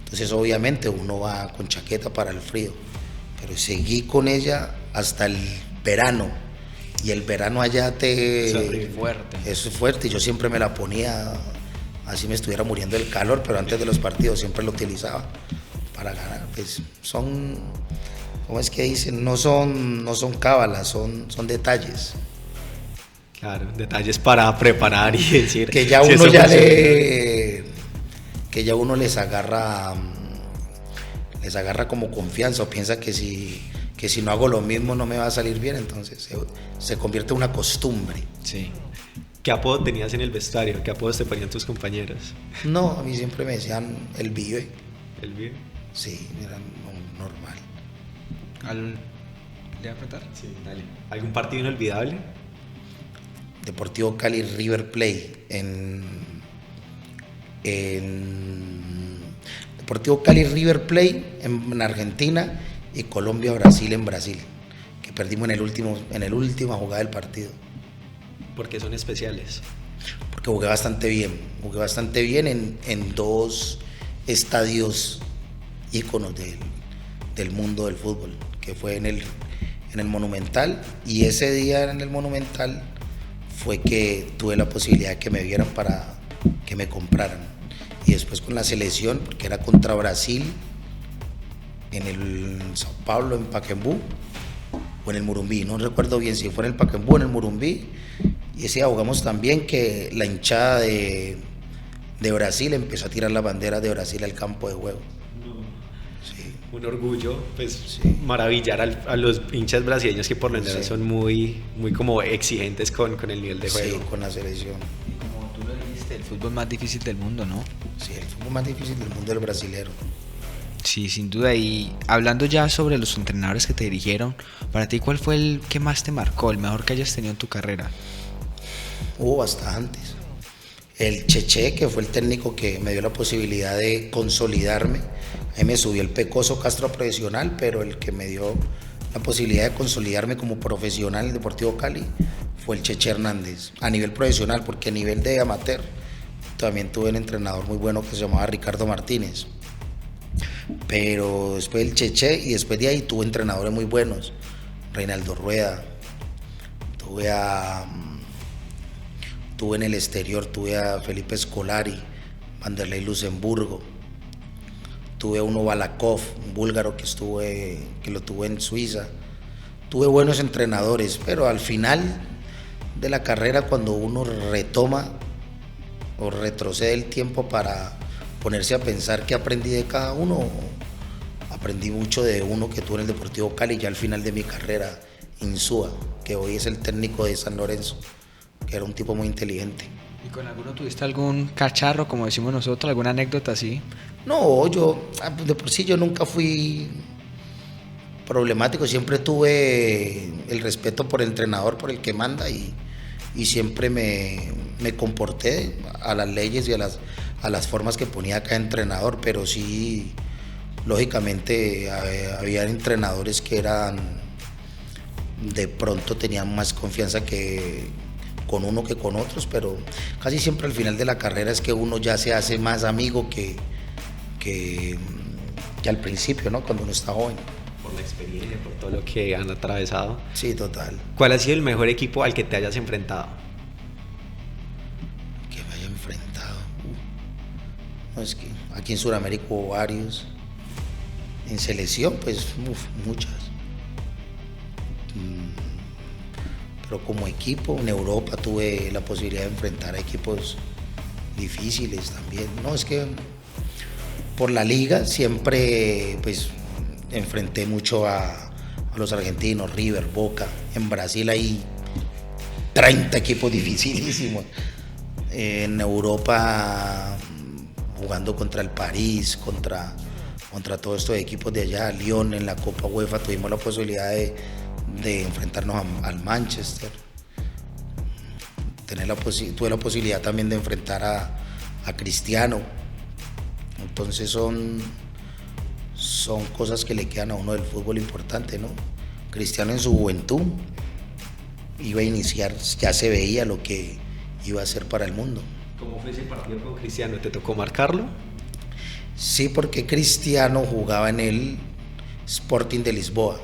entonces obviamente uno va con chaqueta para el frío, pero seguí con ella hasta el verano, y el verano allá eso es fuerte, y yo siempre me la ponía, así me estuviera muriendo del calor, pero antes de los partidos siempre lo utilizaba para ganar. Pues ¿cómo es que dicen? No son cábalas, son detalles. Claro, detalles para preparar y decir que ya uno uno les agarra como confianza, o piensa que si no hago lo mismo no me va a salir bien, entonces se convierte en una costumbre. Sí. ¿Qué apodo tenías en el vestuario? ¿Qué apodos te ponían tus compañeros? No, a mí siempre me decían el Vive. ¿El Vive? Sí, era normal. ¿Le voy a apretar? Sí, dale. ¿Algún partido inolvidable? Deportivo Cali River Plate Deportivo Cali River Plate en Argentina, y Colombia Brasil en Brasil, que perdimos en el última jugada del partido. ¿Por qué son especiales? Porque jugué bastante bien en dos estadios íconos del mundo del fútbol, que fue en el Monumental, y ese día en el Monumental fue que tuve la posibilidad de que me vieran para que me compraran, y después con la selección, porque era contra Brasil en el Sao Paulo, en Pacaembu o en el Morumbí, no recuerdo bien si fue en el Pacaembu o en el Morumbí, y ese día jugamos también que la hinchada de Brasil empezó a tirar la bandera de Brasil al campo de juego. Sí. Un orgullo, pues sí. Maravillar a los hinchas brasileños, que por lo general son muy como exigentes con el nivel de juego. Sí, con la selección. Como tú lo dijiste, el fútbol más difícil del mundo, ¿no? Sí, el fútbol más difícil del mundo es el brasilero. Sí, sin duda. Y hablando ya sobre los entrenadores que te dirigieron, para ti, ¿cuál fue el que más te marcó, el mejor que hayas tenido en tu carrera? Hubo bastantes. El Cheche, que fue el técnico que me dio la posibilidad de consolidarme. Ahí me subió el Pecoso Castro profesional, pero el que me dio la posibilidad de consolidarme como profesional en el Deportivo Cali fue el Cheche Hernández, a nivel profesional, porque a nivel de amateur también tuve un entrenador muy bueno que se llamaba Ricardo Martínez. pero después el Cheche, y después de ahí tuve entrenadores muy buenos, Reinaldo Rueda, tuve en el exterior, tuve a Felipe Scolari, Vanderlei Luxemburgo, tuve a uno Balakov, un búlgaro que lo tuve en Suiza. Tuve buenos entrenadores, pero al final de la carrera, cuando uno retoma o retrocede el tiempo para ponerse a pensar qué aprendí de cada uno, aprendí mucho de uno que tuve en el Deportivo Cali ya al final de mi carrera, Insúa, que hoy es el técnico de San Lorenzo, que era un tipo muy inteligente. ¿Y con alguno tuviste algún cacharro, como decimos nosotros, alguna anécdota así? No, de por sí yo nunca fui problemático, siempre tuve el respeto por el entrenador, por el que manda, y siempre me comporté a las leyes y a las formas que ponía cada entrenador, pero sí, lógicamente había entrenadores que de pronto tenían más confianza con uno que con otros, pero casi siempre al final de la carrera es que uno ya se hace más amigo que al principio, ¿no? Cuando uno está joven. Por la experiencia, por todo lo que han atravesado. Sí, total. ¿Cuál ha sido el mejor equipo al que te hayas enfrentado? Que me haya enfrentado. No, es que aquí en Sudamérica hubo varios. En selección, pues, muchas. Pero como equipo, en Europa tuve la posibilidad de enfrentar a equipos difíciles también. No, es que por la liga siempre, pues, enfrenté mucho a los argentinos, River, Boca. En Brasil hay 30 equipos dificilísimos. En Europa, jugando contra el París, contra todos estos equipos de allá, Lyon, en la Copa UEFA tuvimos la posibilidad de enfrentarnos al Manchester. Tuve la posibilidad también de enfrentar a Cristiano. Entonces son cosas que le quedan a uno del fútbol importante, ¿no? Cristiano en su juventud iba a iniciar, ya se veía lo que iba a hacer para el mundo. ¿Cómo fue ese partido con Cristiano? ¿Te tocó marcarlo? Sí, porque Cristiano jugaba en el Sporting de Lisboa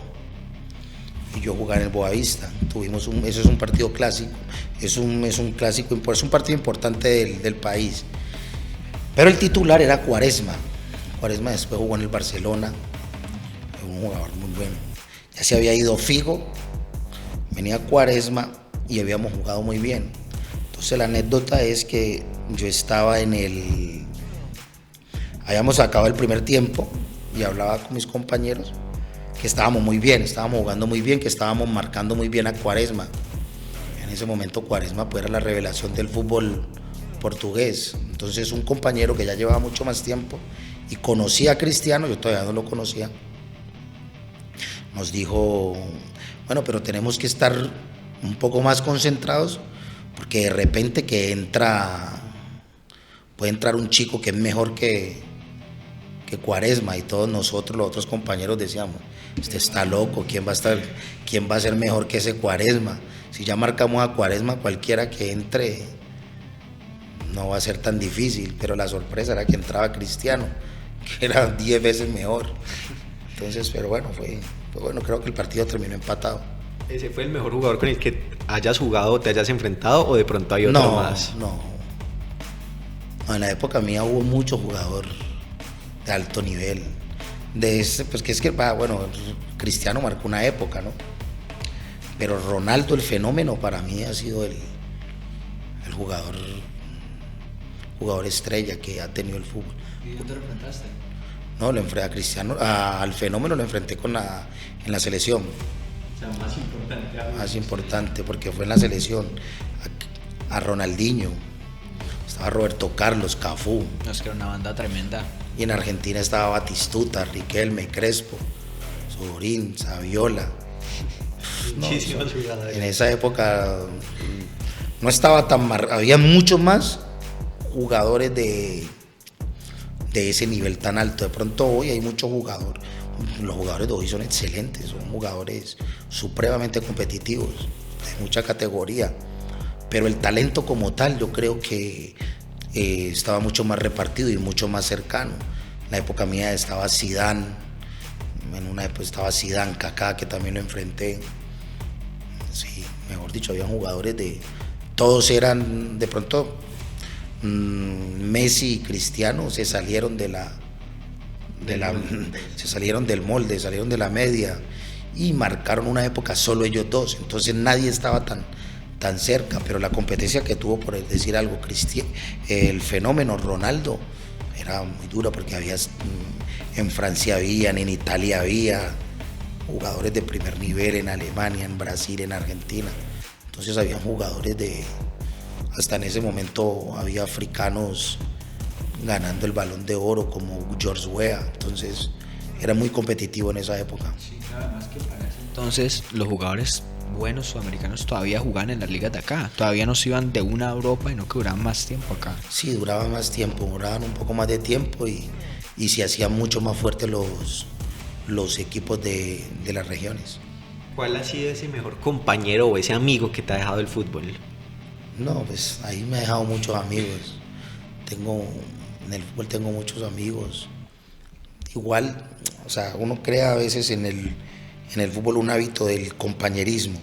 y yo jugaba en el Boavista. Eso es un partido clásico, es un clásico, es un partido importante del país. Pero el titular era Quaresma. Quaresma después jugó en el Barcelona, un jugador muy bueno. Ya se había ido Figo, venía Quaresma y habíamos jugado muy bien. Entonces la anécdota es que yo estaba habíamos acabado el primer tiempo y hablaba con mis compañeros que estábamos muy bien, estábamos jugando muy bien, que estábamos marcando muy bien a Quaresma. En ese momento Quaresma pues era la revelación del fútbol portugués. Entonces un compañero que ya llevaba mucho más tiempo y conocía a Cristiano, yo todavía no lo conocía, nos dijo, bueno, pero tenemos que estar un poco más concentrados porque de repente puede entrar un chico que es mejor que Quaresma, y todos nosotros, los otros compañeros decíamos, este está loco, ¿quién va a ser mejor que ese Quaresma? Si ya marcamos a Quaresma, cualquiera que entre no va a ser tan difícil, pero la sorpresa era que entraba Cristiano, que era 10 veces mejor. Entonces, pero bueno, fue bueno, creo que el partido terminó empatado. ¿Ese fue el mejor jugador con el que hayas jugado o te hayas enfrentado, o de pronto hay otro más? No, en la época mía hubo mucho jugador de alto nivel. Bueno, Cristiano marcó una época, ¿no? Pero Ronaldo, el fenómeno, para mí ha sido el jugador estrella que ha tenido el fútbol. ¿Y dónde lo enfrentaste? No, lo enfrenté a Cristiano, al fenómeno lo enfrenté en la selección. O sea, más importante. Más importante, porque fue en la selección. A Ronaldinho, estaba Roberto Carlos, Cafú. No, es que era una banda tremenda. Y en Argentina estaba Batistuta, Riquelme, Crespo, Sorín, Saviola. Muchísimos jugadores. En esa época no estaba tan había muchos más jugadores de ese nivel tan alto. De pronto hoy hay muchos jugadores. Los jugadores de hoy son excelentes, son jugadores supremamente competitivos, de mucha categoría. Pero el talento como tal, yo creo que estaba mucho más repartido y mucho más cercano. En la época mía estaba Zidane, en una época estaba Zidane, Kaká, que también lo enfrenté. Sí, mejor dicho, había jugadores todos eran, de pronto, Messi y Cristiano se salieron se salieron del molde, salieron de la media y marcaron una época solo ellos dos, entonces nadie estaba tan cerca, pero la competencia que tuvo, por decir algo, el fenómeno Ronaldo era muy dura, porque en Francia habían, en Italia había jugadores de primer nivel, en Alemania, en Brasil, en Argentina, entonces habían jugadores hasta en ese momento había africanos ganando el Balón de Oro como George Weah, entonces era muy competitivo en esa época. Sí, claro, más que para ese entonces los jugadores buenos sudamericanos todavía jugaban en las ligas de acá, todavía no se iban de una a Europa y no que duraban más tiempo acá. Sí, duraban más tiempo, duraban un poco más de tiempo y se hacían mucho más fuertes los equipos de las regiones. ¿Cuál ha sido ese mejor compañero o ese amigo que te ha dejado el fútbol? No, pues ahí me ha dejado muchos amigos. En el fútbol tengo muchos amigos. Igual, o sea, uno crea a veces en el fútbol un hábito del compañerismo.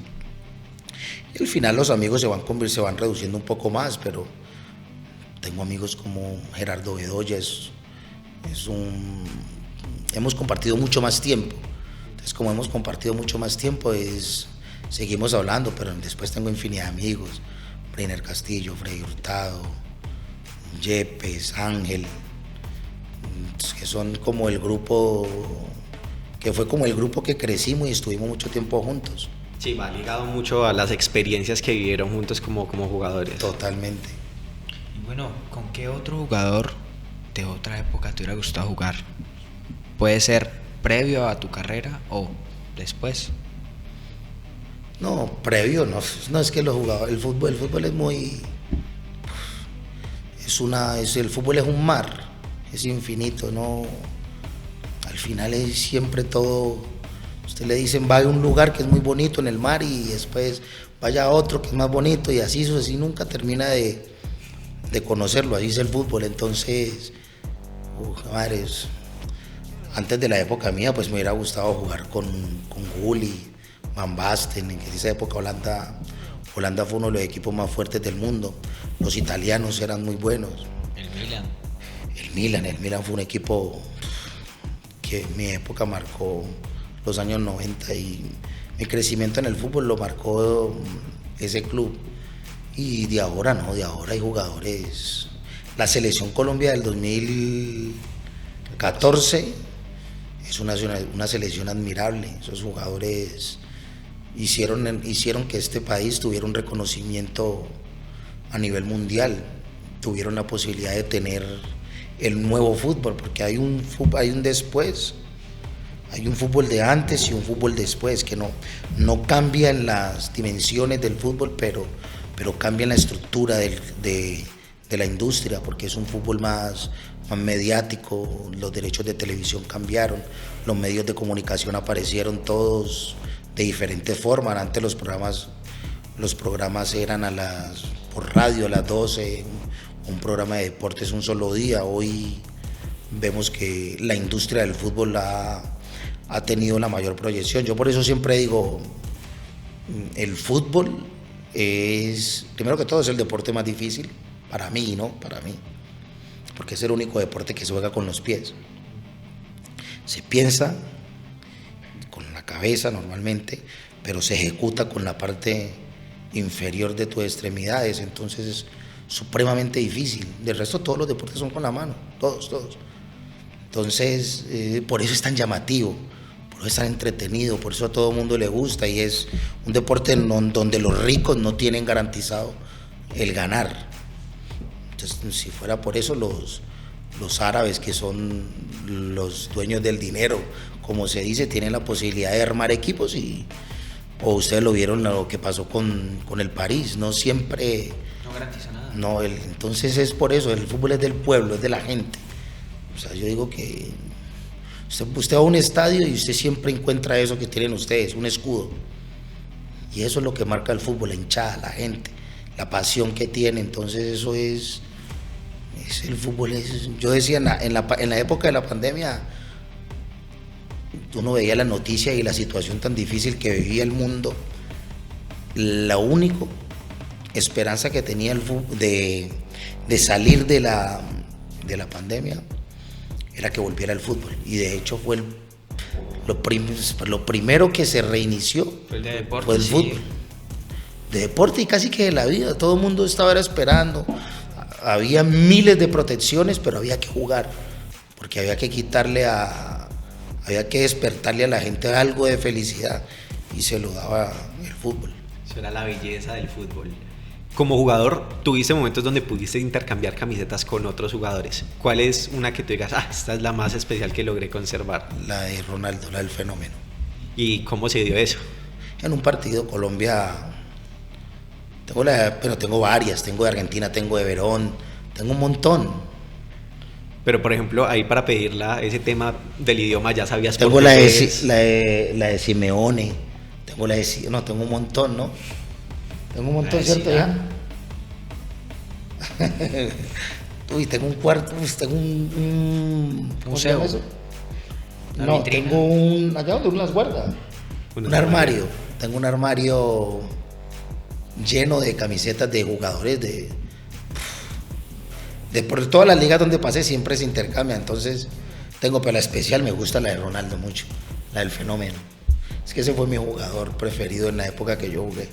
Y al final los amigos se van reduciendo un poco más, pero tengo amigos como Gerardo Bedoya, hemos compartido mucho más tiempo. Entonces, como hemos compartido mucho más tiempo, seguimos hablando, pero después tengo infinidad de amigos. Breiner Castillo, Freddy Hurtado, Yepes, Ángel, que son como el grupo, que fue como el grupo que crecimos y estuvimos mucho tiempo juntos. Sí, va ligado mucho a las experiencias que vivieron juntos como jugadores. Totalmente. Y bueno, ¿con qué otro jugador de otra época te hubiera gustado jugar? Puede ser previo a tu carrera o después. No, previo, no es que el fútbol es muy, el fútbol es un mar, es infinito, no, al final es siempre todo, usted le dicen vaya a un lugar que es muy bonito en el mar y después vaya a otro que es más bonito y así nunca termina de conocerlo, así es el fútbol, entonces, madres, antes de la época mía pues me hubiera gustado jugar con Gulli, Van Basten, en esa época Holanda fue uno de los equipos más fuertes del mundo, los italianos eran muy buenos. El Milan fue un equipo que en mi época marcó los años 90 y mi crecimiento en el fútbol lo marcó ese club. Y de ahora hay jugadores. La selección Colombia del 2014 es una selección admirable, esos jugadores hicieron que este país tuviera un reconocimiento a nivel mundial, tuvieron la posibilidad de tener el nuevo fútbol, porque hay un después, hay un fútbol de antes y un fútbol después, que no cambian las dimensiones del fútbol, pero cambian la estructura de la industria, porque es un fútbol más mediático, los derechos de televisión cambiaron, los medios de comunicación aparecieron todos de diferentes formas. Antes los programas eran por radio a las 12, un programa de deportes un solo día. Hoy vemos que la industria del fútbol ha tenido la mayor proyección. Yo por eso siempre digo, el fútbol es, primero que todo, es el deporte más difícil para mí, porque es el único deporte que se juega con los pies. Se piensa con la cabeza normalmente, pero se ejecuta con la parte inferior de tus extremidades, entonces es supremamente difícil. Del resto todos los deportes son con la mano, todos. Entonces por eso es tan llamativo, por eso es tan entretenido, por eso a todo el mundo le gusta y es un deporte donde los ricos no tienen garantizado el ganar. Entonces, si fuera por eso, los árabes, que son los dueños del dinero, como se dice, tienen la posibilidad de armar equipos o ustedes lo vieron lo que pasó con el París, no siempre... No garantiza nada. No, entonces es por eso, el fútbol es del pueblo, es de la gente. O sea, yo digo que usted va a un estadio y usted siempre encuentra eso que tienen ustedes, un escudo. Y eso es lo que marca el fútbol, la hinchada, la gente, la pasión que tiene, entonces eso es El fútbol yo decía en la época de la pandemia, uno veía la noticia y la situación tan difícil que vivía el mundo. La única esperanza que tenía el fútbol de salir de la pandemia era que volviera el fútbol. Y de hecho fue lo primero que se reinició Fue el de deporte, fue el sí. fútbol. De deporte y casi que de la vida. Todo el mundo estaba esperando. Había miles de protecciones, pero había que jugar. Porque había que había que despertarle a la gente algo de felicidad. Y se lo daba el fútbol. Eso era la belleza del fútbol. Como jugador, tuviste momentos donde pudiste intercambiar camisetas con otros jugadores. ¿Cuál es una que tú digas, esta es la más especial que logré conservar? La de Ronaldo, la del Fenómeno. ¿Y cómo se dio eso? En un partido, Colombia, pero tengo varias, tengo de Argentina, tengo de Verón, tengo un montón. Pero por ejemplo, ahí para pedirla, ese tema del idioma, ya sabías Tengo portugués. la de Simeone, tengo tengo un montón, ¿no? Tengo un montón, ¿cierto? Ya. Uy, tengo un cuarto, tengo ¿cómo se llama Museo. eso? Una No, vitrina. tengo allá donde uno las guarda. Un armario. Tengo un armario lleno de camisetas de jugadores por todas las ligas donde pasé siempre se intercambia. Entonces pero la especial me gusta la de Ronaldo mucho, la del Fenómeno. Es que ese fue mi jugador preferido en la época que yo jugué.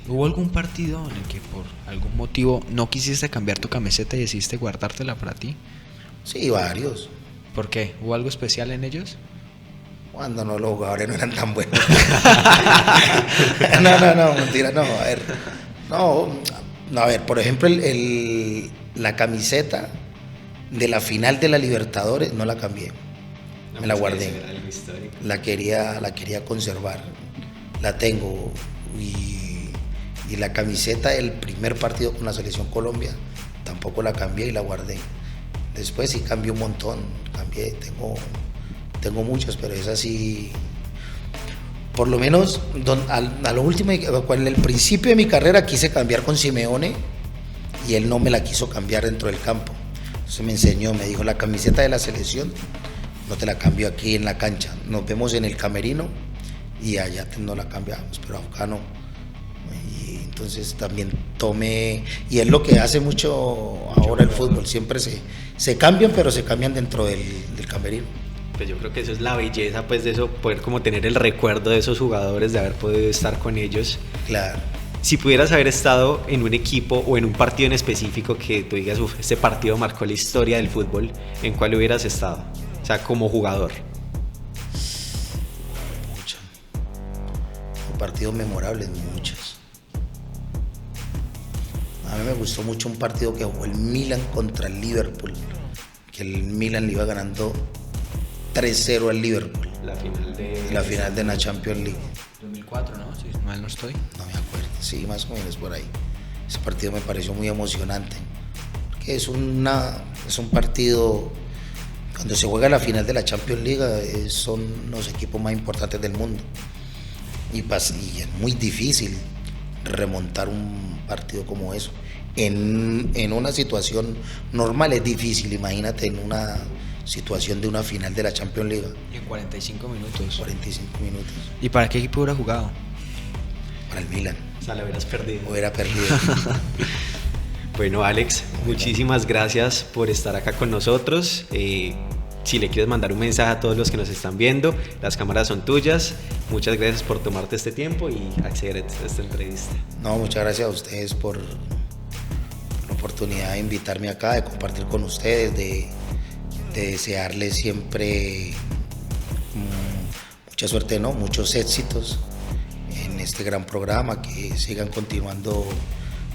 ¿Hubo algún partido en el que por algún motivo no quisiste cambiar tu camiseta y decidiste guardártela para ti? Sí, varios. ¿Por qué? ¿Hubo algo especial en ellos? Cuando no, los jugadores no eran tan buenos. No, mentira, no, a ver. No, a ver, por ejemplo, la camiseta de la final de la Libertadores no la cambié. Me la guardé. La quería conservar. La tengo. Y la camiseta del primer partido con la selección Colombia tampoco la cambié y la guardé. Después sí cambié un montón. Tengo muchas, pero es así. Por lo menos a lo último, en el principio de mi carrera quise cambiar con Simeone y él no me la quiso cambiar dentro del campo. Entonces me enseñó, me dijo, la camiseta de la selección no te la cambio aquí en la cancha, nos vemos en el camerino y allá no la cambiamos, pero acá no. Y entonces también tomé, y es lo que hace mucho ahora el fútbol, siempre se cambian, pero se cambian dentro del camerino. Pues yo creo que eso es la belleza, pues, de eso, poder como tener el recuerdo de esos jugadores, de haber podido estar con ellos. Claro. Si pudieras haber estado en un equipo o en un partido en específico que tú digas, este partido marcó la historia del fútbol, ¿en cuál hubieras estado? O sea, como jugador. Muchos. Partidos memorables, muchos. A mí me gustó mucho un partido que jugó el Milan contra el Liverpool, que el Milan le iba ganando 3-0 al Liverpool. La final de la Champions League. 2004, ¿no? Si mal no estoy. No me acuerdo, sí, más o menos por ahí. Ese partido me pareció muy emocionante, porque es un partido, cuando se juega la final de la Champions League, son los equipos más importantes del mundo. Y es muy difícil remontar un partido como eso. En una situación normal es difícil, imagínate en una situación de una final de la Champions League. En 45 minutos. 45 minutos. ¿Y para qué equipo hubiera jugado? Para el Milan. O sea, lo hubieras perdido. Hubiera perdido. Bueno, Alex, muchísimas gracias por estar acá con nosotros. Si le quieres mandar un mensaje a todos los que nos están viendo, las cámaras son tuyas. Muchas gracias por tomarte este tiempo y acceder a esta entrevista. No, muchas gracias a ustedes por la oportunidad de invitarme acá, de compartir con ustedes, de desearles siempre mucha suerte, ¿no? Muchos éxitos en este gran programa, que sigan continuando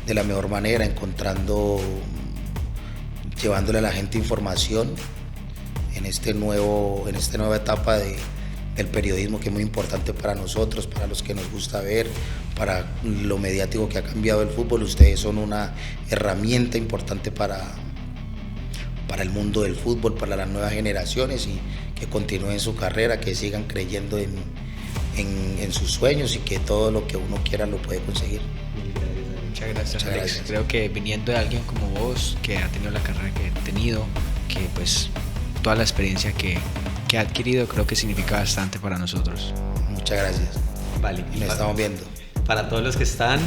de la mejor manera, llevándole a la gente información en esta nueva etapa del periodismo, que es muy importante para nosotros, para los que nos gusta ver, para lo mediático que ha cambiado el fútbol. Ustedes son una herramienta importante para el mundo del fútbol, para las nuevas generaciones, y que continúen su carrera, que sigan creyendo en sus sueños, y que todo lo que uno quiera lo puede conseguir. Mil gracias, Alex. Muchas gracias, Muchas Alex. gracias. Creo que viniendo de alguien como vos, que ha tenido la carrera que he tenido, que pues toda la experiencia que ha adquirido, creo que significa bastante para nosotros. Muchas gracias. Vale, Y nos estamos viendo. para todos los que están,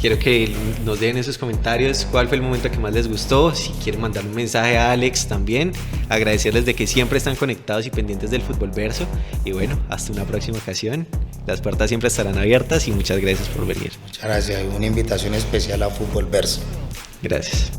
quiero que nos dejen en sus comentarios cuál fue el momento que más les gustó. Si quieren mandar un mensaje a Alex también, agradecerles de que siempre están conectados y pendientes del Fútbol Verso. Y bueno, hasta una próxima ocasión. Las puertas siempre estarán abiertas y muchas gracias por venir. Muchas gracias. Una invitación especial a Fútbol Verso. Gracias.